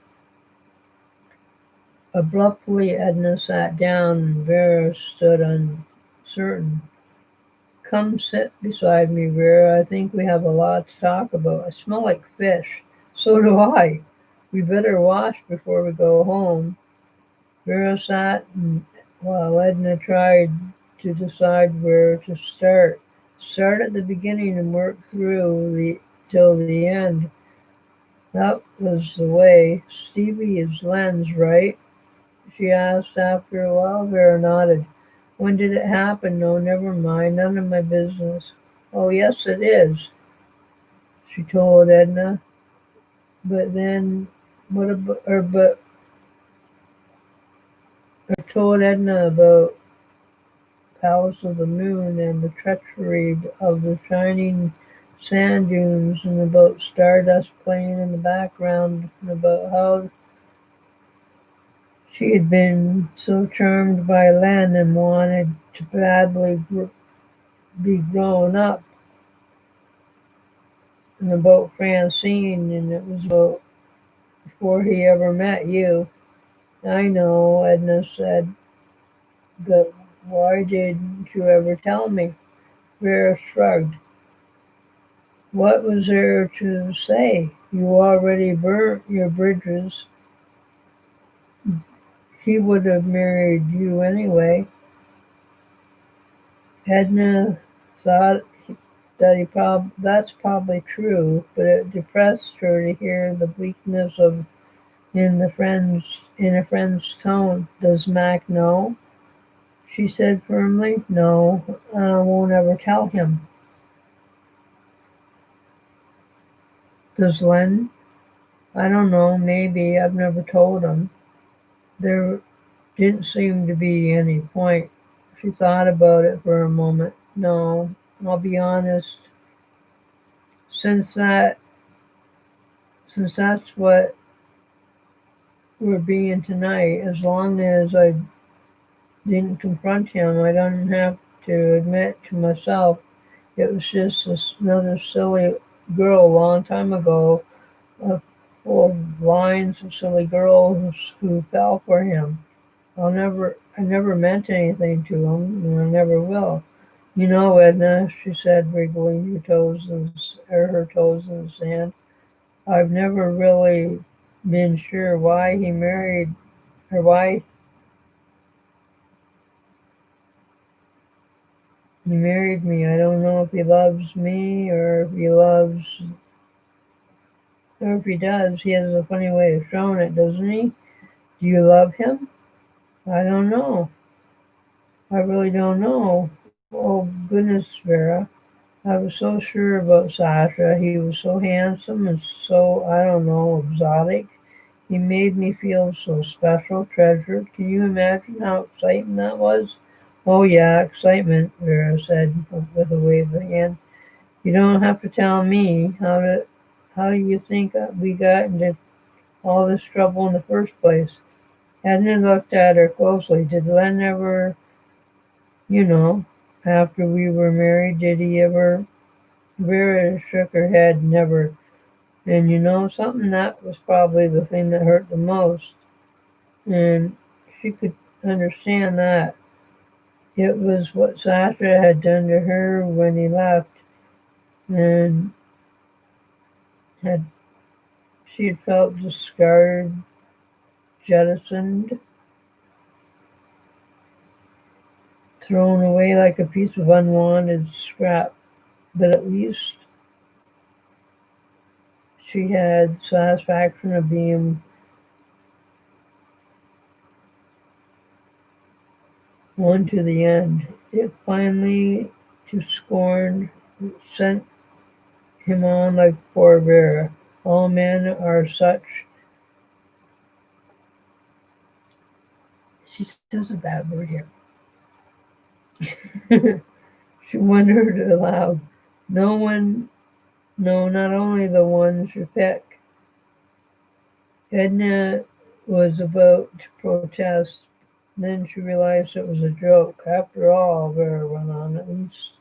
Speaker 1: Abruptly, Edna sat down and Vera stood uncertain. Come sit beside me, Vera. I think we have a lot to talk about. I smell like fish. So do I. We better wash before we go home. Vera sat while Edna tried to decide where to start. Start at the beginning and work till the end. That was the way. Stevie is Len's, right? She asked after a while. Vera nodded. When did it happen? No, never mind. None of my business. Oh, yes, it is, she told Edna. But then, what about, told Edna about Palace of the Moon and the treachery of the shining sand dunes and about stardust playing in the background and about how she had been so charmed by Len and wanted to badly be grown up, and about Francine, and it was about before he ever met you. I know, Edna said, but why didn't you ever tell me? Vera shrugged. What was there to say? You already burnt your bridges. He would have married you anyway. Edna thought that's probably true, but it depressed her to hear the bleakness of in a friend's tone. Does Mac know? She said firmly. No, I won't ever tell him. Does Len? I don't know, maybe. I've never told him. There didn't seem to be any point. She thought about it for a moment. No, I'll be honest. Since that since that's what we're being tonight, as long as I didn't confront him, I don't have to admit to myself it was just another silly girl a long time ago, uh, full of lines of silly girls who fell for him. I never meant anything to him, and I never will. You know, Edna, she said, wriggling her toes in the sand. I've never really been sure why he married me. I don't know if he loves me or if he does. He has a funny way of showing it, doesn't he? Do you love him? I don't know. I really don't know. Oh, goodness, Vera. I was so sure about Sasha. He was so handsome and so, I don't know, exotic. He made me feel so special, treasured. Can you imagine how exciting that was? Oh, yeah, excitement, Vera said with a wave of the hand. You don't have to tell me. How do you think we got into all this trouble in the first place? Edna looked at her closely. Did Len ever, you know, after we were married, did he ever? Vera shook her head. Never. And you know something? That was probably the thing that hurt the most. And she could understand that. It was what Sasha had done to her when he left. And had She had felt discarded, jettisoned, thrown away like a piece of unwanted scrap, but at least she had satisfaction of being one to the end. It finally, to scorn, sent him on like poor Vera. All men are such. She says a bad word here. She wondered aloud. No one, no, not only the ones you pick. Edna was about to protest. Then she realized it was a joke. After all, Vera went on, at least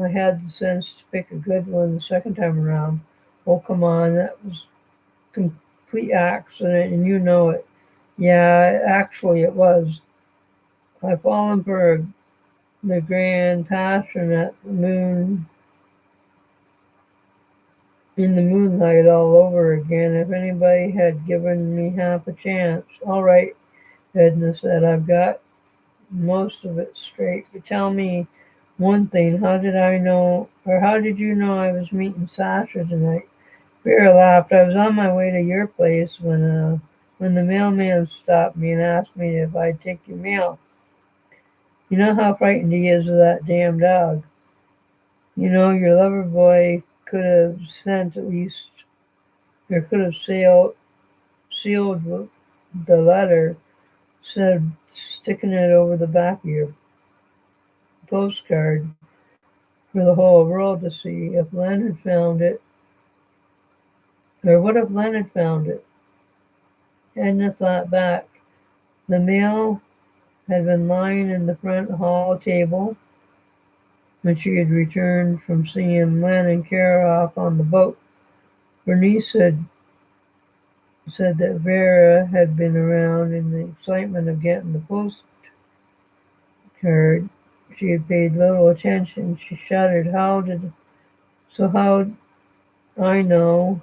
Speaker 1: I had the sense to pick a good one the second time around. Oh, come on, that was complete accident, and you know it. Yeah, actually it was. I've fallen for the grand passion at the moon in the moonlight all over again. If anybody had given me half a chance. All right, Edna said, I've got most of it straight. But tell me one thing, how did I know, or how did you know I was meeting Sasha tonight? Vera laughed. I was on my way to your place when the mailman stopped me and asked me if I'd take your mail. You know how frightened he is of that damn dog. You know, your lover boy could have sent at least, or could have sealed the letter, instead of sticking it over the back of your postcard for the whole world to see. If Len had found it, or what if Len had found it? Edna thought back. The mail had been lying in the front hall table when she had returned from seeing Len and Kara off on the boat. Bernice had said that Vera had been around in the excitement of getting the postcard. She had paid little attention. She shuddered. How I know,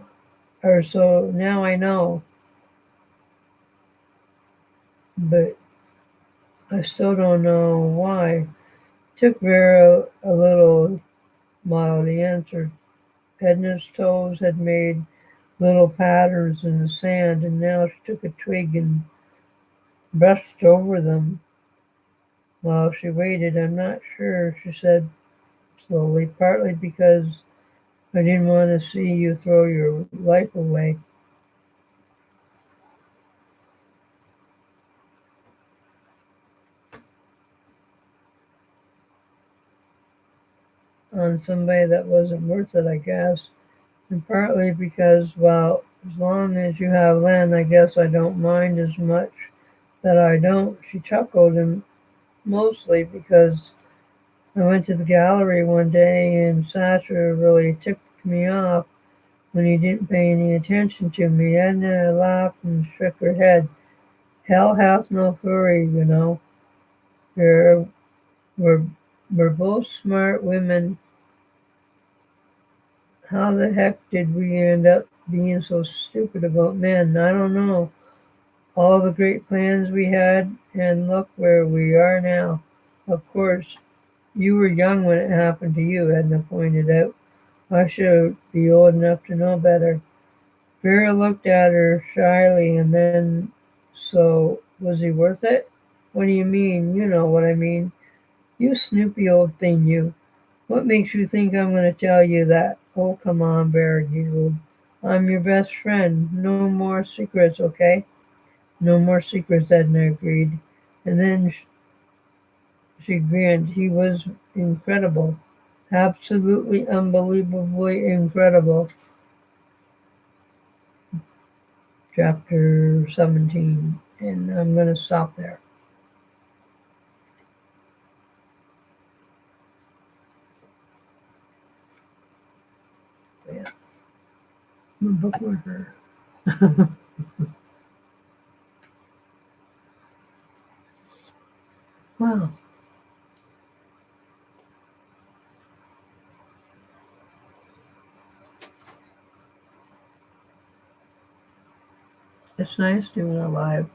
Speaker 1: or so now I know, but I still don't know why. It took Vera a little while to answer. Edna's toes had made little patterns in the sand, and now she took a twig and brushed over them while she waited. I'm not sure, she said slowly, partly because I didn't want to see you throw your life away. On somebody that wasn't worth it, I guess. And partly because, well, as long as you have Len, I guess I don't mind as much that I don't. She chuckled, and mostly because I went to the gallery one day and Sasha really ticked me off when he didn't pay any attention to me. Edna laughed and shook her head. Hell hath no fury, you know. We're, we're, we're both smart women. How the heck did we end up being so stupid about men? I don't know. All the great plans we had, and look where we are now. Of course, you were young when it happened to you, Edna pointed out. I should be old enough to know better. Vera looked at her shyly and then, so, was he worth it? What do you mean? You know what I mean. You snoopy old thing, you. What makes you think I'm going to tell you that? Oh, come on, Vera giggled. I'm your best friend. No more secrets, okay? No more secrets, Edna agreed. And then she grinned. He was incredible. Absolutely unbelievably incredible. Chapter 17. And I'm going to stop there. Yeah. I'm a bookworker. Wow. It's nice doing a live,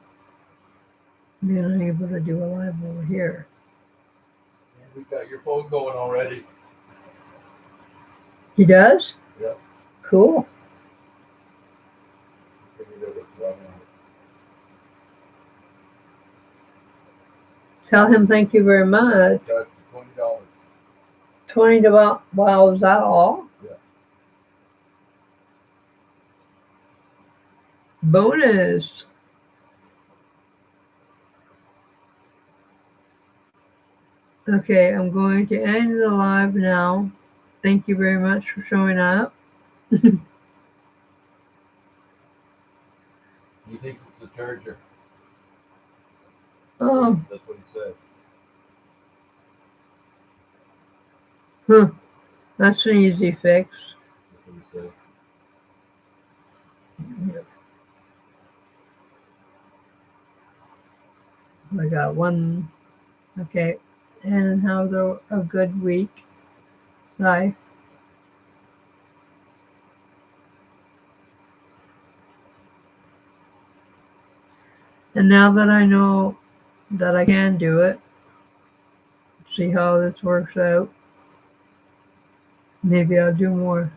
Speaker 1: being able to do a live over here.
Speaker 2: And we got your phone going already.
Speaker 1: He does?
Speaker 2: Yep.
Speaker 1: Cool.
Speaker 2: Figured it was running.
Speaker 1: Tell him thank you very much.
Speaker 2: Got $20.
Speaker 1: 20 to wow, is that all?
Speaker 2: Yeah.
Speaker 1: Bonus. Okay, I'm going to end the live now. Thank you very much for showing up.
Speaker 2: He thinks it's the charger.
Speaker 1: Oh,
Speaker 2: That's what he said.
Speaker 1: huh. That's an easy fix.
Speaker 2: That's what he said.
Speaker 1: I got one. Okay, and have a good week. Bye. And now that I know that I can do it, see how this works out. Maybe I'll do more.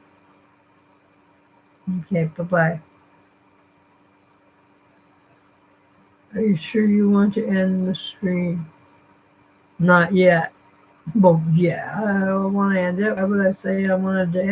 Speaker 1: Okay, bye-bye. Are you sure you want to end the stream? Not yet. Well, yeah, I want to end it. Why would I say I wanted to end